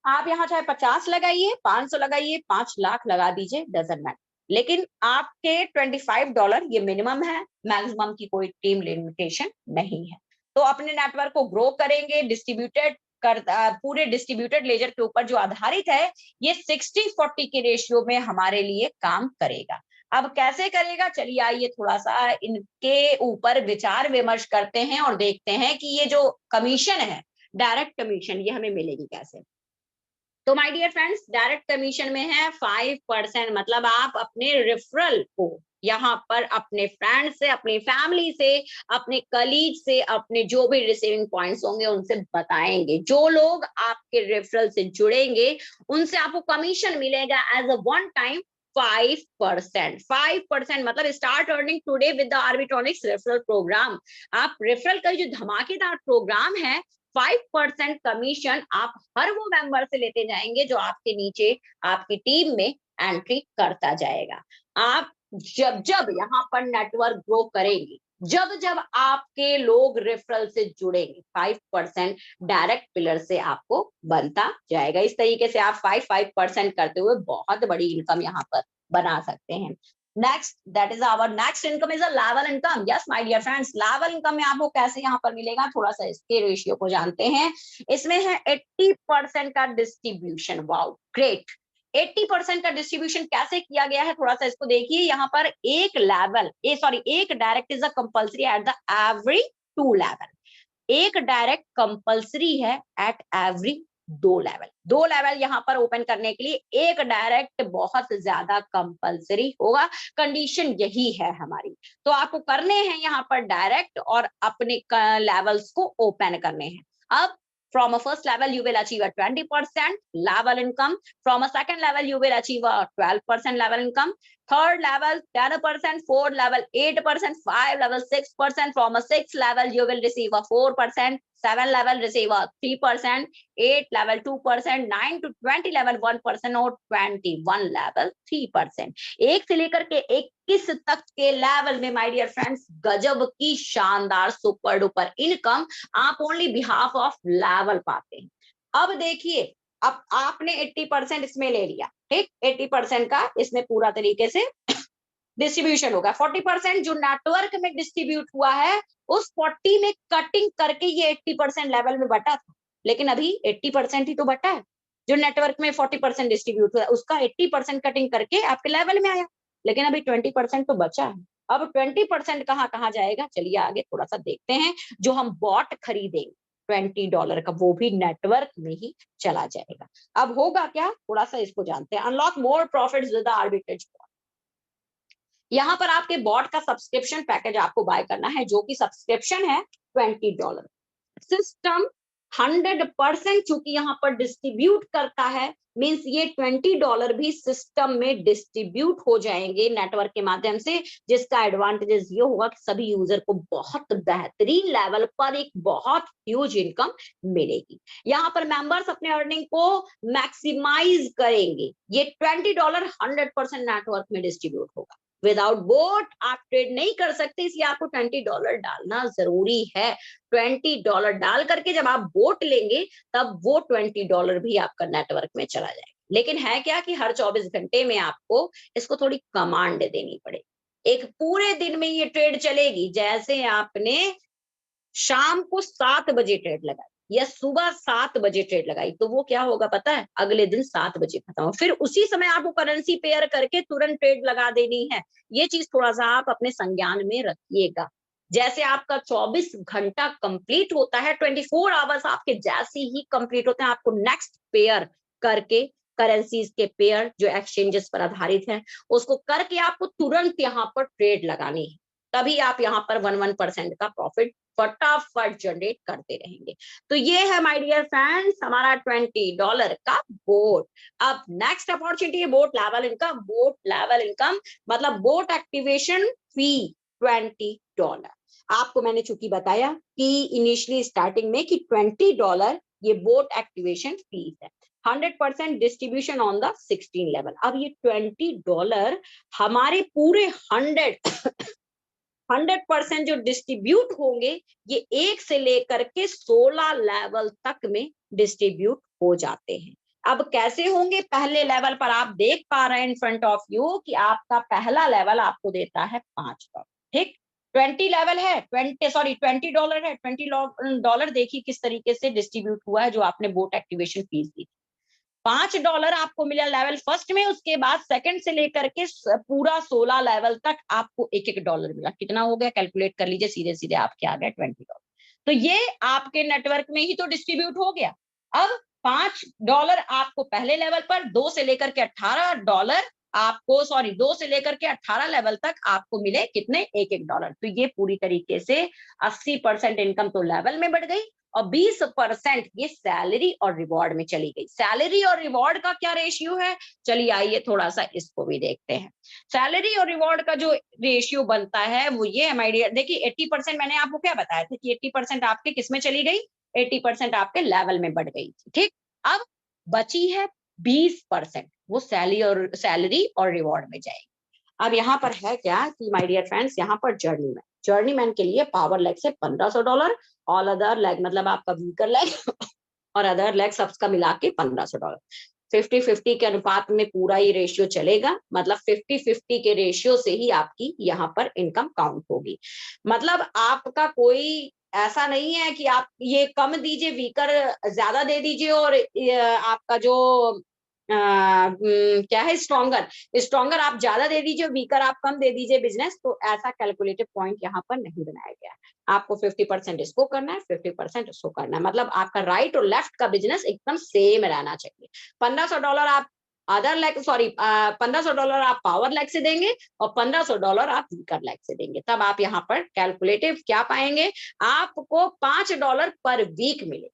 आप यहाँ चाहे 50 लगाइए, 500 लगाइए, 5 लाख लगा दीजिए, डजंट मैटर, लेकिन आपके $25 ये मिनिमम है, मैक्सिमम की कोई टीम लिमिटेशन नहीं है। तो अपने नेटवर्क को ग्रो करेंगे, डिस्ट्रीब्यूटेड कर, पूरे डिस्ट्रीब्यूटेड लेजर के ऊपर जो आधारित है, ये 60-40 के रेशियो में हमारे लिए काम करेगा। अब कैसे करेगा, चलिए आइए थोड़ा सा इनके ऊपर विचार विमर्श करते हैं और देखते हैं कि ये जो कमीशन है, डायरेक्ट कमीशन, ये हमें मिलेगी कैसे। तो my dear friends, direct commission में है 5%, मतलब आप अपने रेफरल को यहाँ पर अपने फ्रेंड से, अपनी फैमिली से, अपने कलीग से, अपने जो भी रिसीविंग पॉइंट्स होंगे उनसे बताएंगे। जो लोग आपके रेफरल से जुड़ेंगे उनसे आपको कमीशन मिलेगा एज अ वन टाइम 5%। 5% मतलब start earning today with the Arbitronics referral program. आप रेफरल का जो धमाकेदार प्रोग्राम है, 5% कमीशन आप हर वो मेंबर से लेते जाएंगे जो आपके नीचे आपकी टीम में एंट्री करता जाएगा। आप जब जब यहाँ पर नेटवर्क ग्रो करेंगे, जब जब आपके लोग रेफरल से जुड़ेंगे, 5% डायरेक्ट पिलर से आपको बनता जाएगा। इस तरीके से आप 5% करते हुए बहुत बड़ी इनकम यहाँ पर बना सकते हैं। Next that is our next income is a level income. Yes my dear friends, level income में आपको कैसे यहाँ पर मिलेगा, थोड़ा सा इसके रेशियो को जानते हैं। इसमें है 80% का डिस्ट्रीब्यूशन। वाओ ग्रेट, 80% का डिस्ट्रीब्यूशन कैसे किया गया है, थोड़ा सा इसको देखिए। यहाँ पर एक लेवल एक direct is a compulsory at the every 2 level. एक डायरेक्ट कंपल्सरी है एट एवरी 2 लेवल यहाँ पर ओपन करने के लिए एक डायरेक्ट बहुत ज्यादा कंपल्सरी होगा। कंडीशन यही है हमारी। तो आपको करने हैं यहाँ पर डायरेक्ट और अपने लेवल्स को ओपन करने हैं। अब from a first level you will achieve a 20% level income, from a second level you will achieve a 12% level income, third level 10%, fourth level 8%, 5 level 6%, from a sixth level you will receive a 4%, 7 level receive a 3%, 8 level 2%, 9 to 20 level 1% और 21 level 3%। एक से लेकर के 21 तक के level में my dear friends गजब की शानदार सुपर डुपर इनकम आप ओनली बिहाफ ऑफ लेवल पाते हैं। अब देखिए, अब आपने 80% इसमें ले लिया, ठीक, 80% का इसमें पूरा तरीके से डिस्ट्रीब्यूशन होगा। 40% जो नेटवर्क में डिस्ट्रीब्यूट हुआ है उस 40 में कटिंग करके ये 80% लेवल में बटा था, लेकिन अभी 80% ही तो बटा है। जो नेटवर्क में 40% डिस्ट्रीब्यूट हुआ उसका 80% कटिंग करके आपके लेवल में आया, लेकिन अभी 20% तो बचा है। अब 20% कहाँ कहाँ जाएगा, चलिए आगे थोड़ा सा देखते हैं। जो हम बॉट खरीदेंगे $20 का, वो भी नेटवर्क में ही चला जाएगा। अब होगा क्या, थोड़ा सा इसको जानते हैं। Unlock more profits with arbitrage. यहाँ पर आपके बॉट का सब्सक्रिप्शन पैकेज आपको बाय करना है, जो कि सब्सक्रिप्शन है $20। सिस्टम 100% चूंकि यहाँ पर डिस्ट्रीब्यूट करता है, मींस ये $20 भी सिस्टम में डिस्ट्रीब्यूट हो जाएंगे नेटवर्क के माध्यम से, जिसका एडवांटेजेस ये होगा कि सभी यूजर को बहुत बेहतरीन लेवल पर एक बहुत ह्यूज इनकम मिलेगी। यहाँ पर मेंबर्स अपने अर्निंग को मैक्सिमाइज करेंगे। ये $20 100% नेटवर्क में डिस्ट्रीब्यूट होगा। विदाउट बोट आप ट्रेड नहीं कर सकते, इसलिए आपको $20 डालना जरूरी है। $20 डाल करके जब आप बोट लेंगे तब वो $20 भी आपका नेटवर्क में चला जाएगा। लेकिन है क्या कि हर 24 घंटे में आपको इसको थोड़ी कमांड देनी पड़ेगी। एक पूरे दिन में ये ट्रेड चलेगी। जैसे आपने शाम को 7 बजे ट्रेड लगाई या सुबह 7 बजे ट्रेड लगाई, तो वो क्या होगा पता है, अगले दिन 7 बजे खत्म हो। फिर उसी समय आपको करेंसी पेयर करके तुरंत ट्रेड लगा देनी है। ये चीज थोड़ा सा आप अपने संज्ञान में रखिएगा। जैसे आपका 24 घंटा कंप्लीट होता है, 24 आवर्स आपके जैसे ही कंप्लीट होते हैं, आपको नेक्स्ट पेयर करके करेंसीज के पेयर जो एक्सचेंजेस पर आधारित है उसको करके आपको तुरंत यहाँ पर ट्रेड लगानी है। तभी आप यहाँ पर 1% का प्रॉफिट फटाफट जनरेट करते रहेंगे। तो ये है माय डियर फ्रेंड्स हमारा $20 का बोट। अब नेक्स्ट अपॉर्चुनिटी है boat level income. Boat level income मतलब बोट एक्टिवेशन फी $20। आपको मैंने चूंकि बताया कि इनिशियली स्टार्टिंग में कि $20 ये बोट एक्टिवेशन फीस है। 100% डिस्ट्रीब्यूशन ऑन द 16 लेवल। अब ये $20 हमारे पूरे 100% जो डिस्ट्रीब्यूट होंगे ये 1 से लेकर के 16 लेवल तक में डिस्ट्रीब्यूट हो जाते हैं। अब कैसे होंगे, पहले लेवल पर आप देख पा रहे हैं इन फ्रंट ऑफ यू कि आपका पहला लेवल आपको देता है $5। ठीक, 20 लेवल है, $20 है, $20 देखिए किस तरीके से डिस्ट्रीब्यूट हुआ है जो आपने बोट एक्टिवेशन फीस दी। $5 आपको मिला लेवल फर्स्ट में, उसके बाद सेकंड से लेकर के पूरा 16 लेवल तक आपको $1 मिला। कितना हो गया, कैलकुलेट कर लीजिए, सीधे सीधे आपके आ गए $20। तो ये आपके नेटवर्क में ही तो डिस्ट्रीब्यूट हो गया। अब $5 आपको पहले लेवल पर, 2 से लेकर के $18 आपको 2 से लेकर के 18 लेवल तक आपको मिले कितने, $1। तो ये पूरी तरीके से 80% इनकम तो लेवल में बढ़ गई और 20% ये सैलरी और रिवॉर्ड में चली गई। सैलरी और रिवॉर्ड का क्या रेशियो है, चलिए आइए थोड़ा सा इसको भी देखते हैं। सैलरी और रिवॉर्ड का जो रेशियो बनता है वो ये है माय डियर, देखिए 80% मैंने आपको क्या बताया था कि 80% आपके किस में चली गई, 80% आपके लेवल में बढ़ गई थी। ठीक, अब बची है 20%, वो सैलरी और रिवॉर्ड में जाएगी। अब यहाँ पर है क्या कि माय डियर फ्रेंड्स, यहाँ पर जर्नीमैन के लिए पावर लेग से $1500, ऑल अदर लेग मतलब आपका वीकर लेग और अदर लेग सबका मिला के $1500। 50-50 के अनुपात में पूरा ये रेशियो चलेगा, मतलब 50-50 के रेशियो से ही आपकी यहाँ पर इनकम काउंट होगी। मतलब आपका कोई ऐसा नहीं है कि आप ये कम दीजिए, वीकर ज्यादा दे दीजिए, और आपका जो क्या है स्ट्रॉन्गर, स्ट्रॉन्गर आप ज्यादा दे दीजिए, वीकर आप कम दे दीजिए बिजनेस। तो ऐसा कैलकुलेटेड पॉइंट यहाँ पर नहीं बनाया गया है। आपको 50% इसको करना है, 50% इसको करना है, मतलब आपका राइट और लेफ्ट का बिजनेस एकदम सेम रहना चाहिए। $1500 आप अदर लेग, सॉरी $1500 आप पावर लेग से देंगे और $1500 आप वीकर लेग से देंगे, तब आप यहाँ पर कैलकुलेटिव क्या पाएंगे, आपको $5 पर वीक मिले।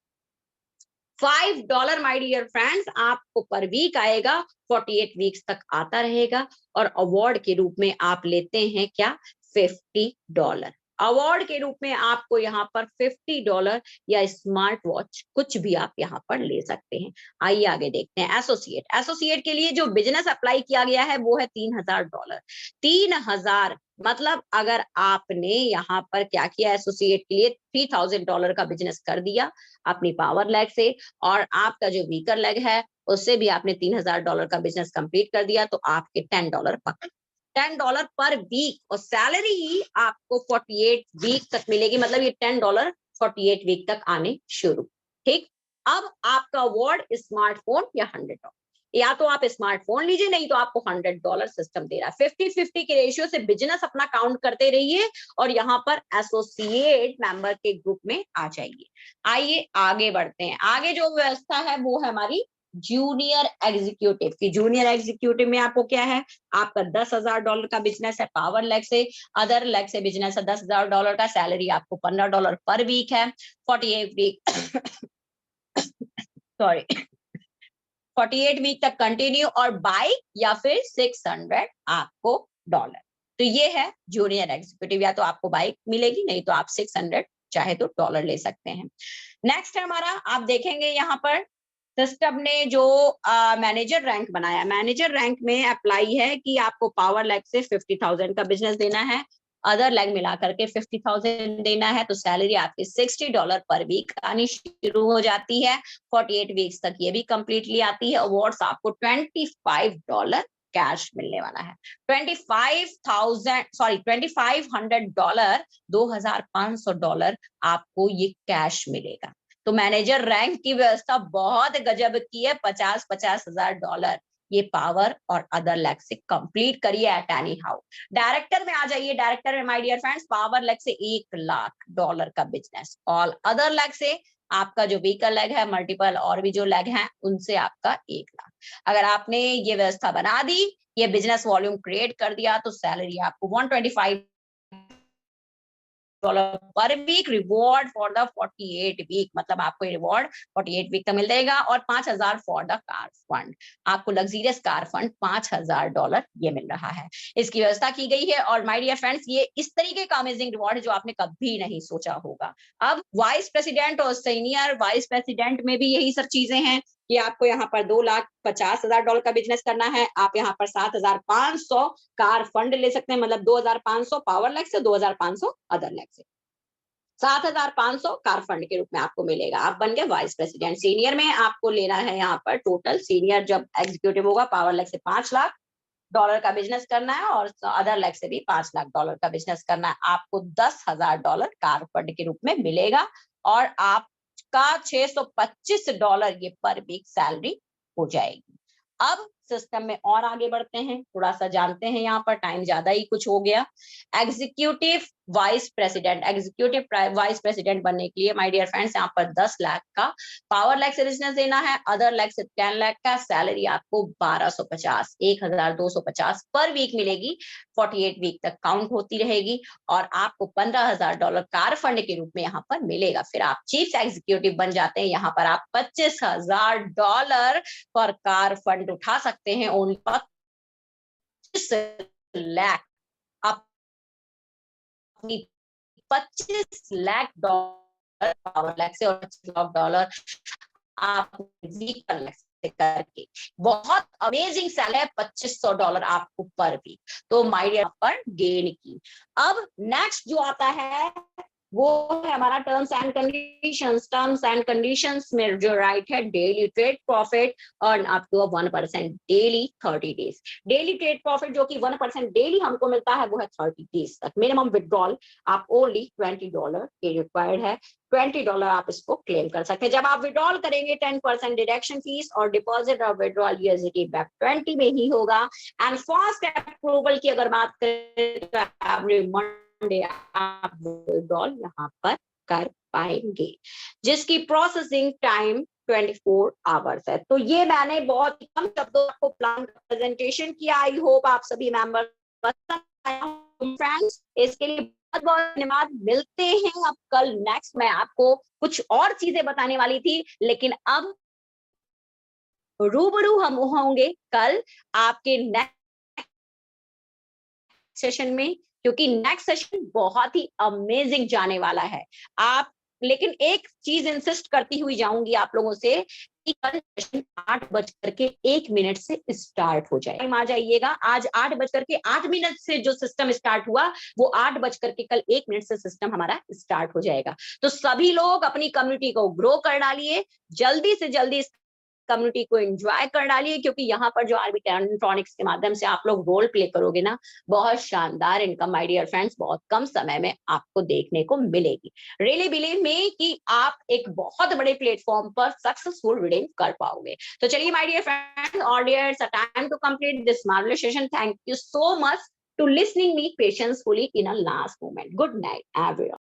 $5 माय डियर फ्रेंड्स आपको पर वीक आएगा, 48 वीक्स तक आता रहेगा, और अवार्ड के रूप में आप लेते हैं क्या, $50। अवार्ड के रूप में आपको यहाँ पर $50 या स्मार्ट वॉच कुछ भी आप यहाँ पर ले सकते हैं। आइए आगे देखते हैं एसोसिएट। एसोसिएट के लिए जो बिजनेस अप्लाई किया गया है वो है $3000। 3000 मतलब अगर आपने यहाँ पर क्या किया, एसोसिएट के लिए $3000 का बिजनेस कर दिया अपनी पावर लेग से, और आपका जो वीकर लेग है उससे भी आपने $3000 का बिजनेस कंप्लीट कर दिया, तो आपके $10 पक्का, $10 पर वीक, और सैलरी ही आपको 48 वीक तक मिलेगी, मतलब ये $10 48 वीक तक आने शुरू। ठीक, अब आपका अवार्ड स्मार्टफोन या $100, या तो आप स्मार्टफोन लीजिए, नहीं तो आपको $100 सिस्टम दे रहा है। 50-50 के रेशियो से बिजनेस अपना काउंट करते रहिए, और यहाँ पर एसोसिएट मेंबर के ग्रुप में आ जाइए। आइए आगे बढ़ते हैं। आगे जो व्यवस्था है वो है हमारी जूनियर एग्जीक्यूटिव की। जूनियर एग्जीक्यूटिव में आपको क्या है, आपका $10,000 का बिजनेस है पावर लेग से, अदर लेग से बिजनेस है $10,000 का, सैलरी आपको $15 पर वीक है, 48 वीक सॉरी 48 वीक तक कंटिन्यू, और बाई या फिर 600 आपको डॉलर। तो ये है जूनियर एग्जीक्यूटिव, या तो आपको बाइक मिलेगी, नहीं तो आप 600 चाहे तो डॉलर ले सकते हैं। नेक्स्ट है हमारा, आप देखेंगे यहाँ पर सिस्टम ने जो मैनेजर रैंक बनाया, मैनेजर रैंक में अप्लाई है कि आपको पावर लेग से 50,000 का बिजनेस देना है, अदर लेग मिला करके 50,000 देना है, तो सैलरी आपकी $60 पर वीक आनी शुरू हो जाती है। 48 वीक्स तक ये भी कंप्लीटली आती है। अवार्ड्स आपको $25 कैश मिलने वाला है। 2500 $2,500 आपको ये कैश मिलेगा। तो मैनेजर रैंक की व्यवस्था बहुत गजब की है। $50,000 ये पावर और अदर लेग से कंप्लीट करिए एट एनी हाउ। डायरेक्टर में आ जाइए। डायरेक्टर में my dear friends power leg से $1,00,000 का बिजनेस, ऑल अदर लेग से आपका जो वीकर लेग है, मल्टीपल और भी जो लेग हैं उनसे आपका 1,00,000। अगर आपने ये व्यवस्था बना दी, ये बिजनेस वॉल्यूम क्रिएट कर दिया, तो सैलरी आपको $125 per week, reward for the 48 week, मतलब आपको रिवॉर्ड 48 वीक तक मिल जाएगा, और 5,000 फॉर द कार फंड, आपको लग्जरियस कार फंड $5,000 ये मिल रहा है। इसकी व्यवस्था की गई है। और माय डियर फ्रेंड्स ये इस तरीके का अमेजिंग रिवॉर्ड है जो आपने कभी नहीं सोचा होगा। अब वाइस प्रेसिडेंट और सीनियर वाइस प्रेसिडेंट में भी यही सब चीजें हैं कि आपको यहाँ पर $2,50,000 का बिजनेस करना है, आप यहाँ पर 7,500 कार फंड ले सकते हैं, मतलब 2,500 पावर लेग से, 2,500 अदर लेग से, 7,500 कार फंड के रूप में आपको मिलेगा। आप बन गए वाइस प्रेसिडेंट। सीनियर में आपको लेना है यहाँ पर टोटल, सीनियर जब एग्जीक्यूटिव होगा पावर लेग से $5,00,000 का बिजनेस करना है, और अदर लेग से भी $5,00,000 का बिजनेस करना है, आपको $10,000 कार फंड के रूप में मिलेगा, और आपका $625 ये पर वीक सैलरी हो जाएगी। अब सिस्टम में और आगे बढ़ते हैं, थोड़ा सा जानते हैं, यहाँ पर टाइम ज्यादा ही कुछ हो गया। Executive vice president, executive vice president बनने के लिए माय डियर फ्रेंड्स यहाँ पर 10 लाख का पावर लेग से बिजनेस देना है, अदर लेग से 10 लाख का, सैलरी आपको 1,250 पर वीक मिलेगी, 48 वीक तक काउंट होती रहेगी, और आपको $15,000 कार फंड के रूप में यहाँ पर मिलेगा। फिर आप चीफ एग्जीक्यूटिव बन जाते हैं, यहाँ पर आप $25,000 पर कार फंड उठा सकते हैं, ओनली 25 लाख, अपनी $25 लाख पावर लेग से, और $25 आप वीकर लेग से करके, बहुत अमेजिंग सैलरी है, $2,500 आपको पर वीक। तो माय डियर पर गेन की। अब नेक्स्ट जो आता है वो है हमारा terms and conditions. Terms and conditions में जो राइट है, daily trade profit earn up to 1% daily 30 days. Daily trade profit जो कि 1% डेली हमको मिलता है वो है 30 डेज तक। मिनिमम विड्रॉल आप ओनली $20 के रिक्वायर्ड है। $20 आप इसको क्लेम कर सकते हैं। जब आप विड्रॉल करेंगे 10% डिडक्शन फीस और डिपॉजिट और विड्रॉल यूएसडी बैक 20 में ही होगा। एंड फास्ट अप्रूवल की अगर बात करें तो एवरी मंडे आप विड्रॉल यहाँ पर कर पाएंगे, जिसकी प्रोसेसिंग टाइम 24 आवर्स है। तो ये मैंने बहुत कम शब्दों में आपको प्लान प्रेजेंटेशन किया। आई होप आप सभी मेंबर पसंद आया फ्रेंड्स। इसके लिए बहुत बहुत धन्यवाद। मिलते हैं अब कल नेक्स्ट। मैं आपको कुछ और चीजें बताने वाली थी, लेकिन अब रूबरू हम होंगे कल आपके नेक्स्ट सेशन में, क्योंकि नेक्स्ट सेशन बहुत ही अमेजिंग जाने वाला है। आप लेकिन एक चीज इंसिस्ट करती हुई जाऊंगी आप लोगों से कि कल सेशन 8:01 से स्टार्ट हो जाए। टाइम आ जाइएगा। आज 8:08 से जो सिस्टम स्टार्ट हुआ वो 8:01 से सिस्टम हमारा स्टार्ट हो जाएगा। तो सभी लोग अपनी कम्युनिटी को ग्रो कर डालिए, जल्दी से जल्दी कम्युनिटी को एंजॉय कर डालिए, क्योंकि यहाँ पर जो आरबी टेक्ट्रॉनिक्स के माध्यम से आप लोग रोल प्ले करोगे ना, बहुत शानदार इनकम माय डियर फ्रेंड्स बहुत कम समय में आपको देखने को मिलेगी। रियली बिलीव मी कि आप एक बहुत बड़े प्लेटफॉर्म पर सक्सेसफुल रीडिंग कर पाओगे। तो चलिए my dear friends, audience, time to complete this marvellous session. Thank you so much to listening me patiently in a last moment. Good night, everyone.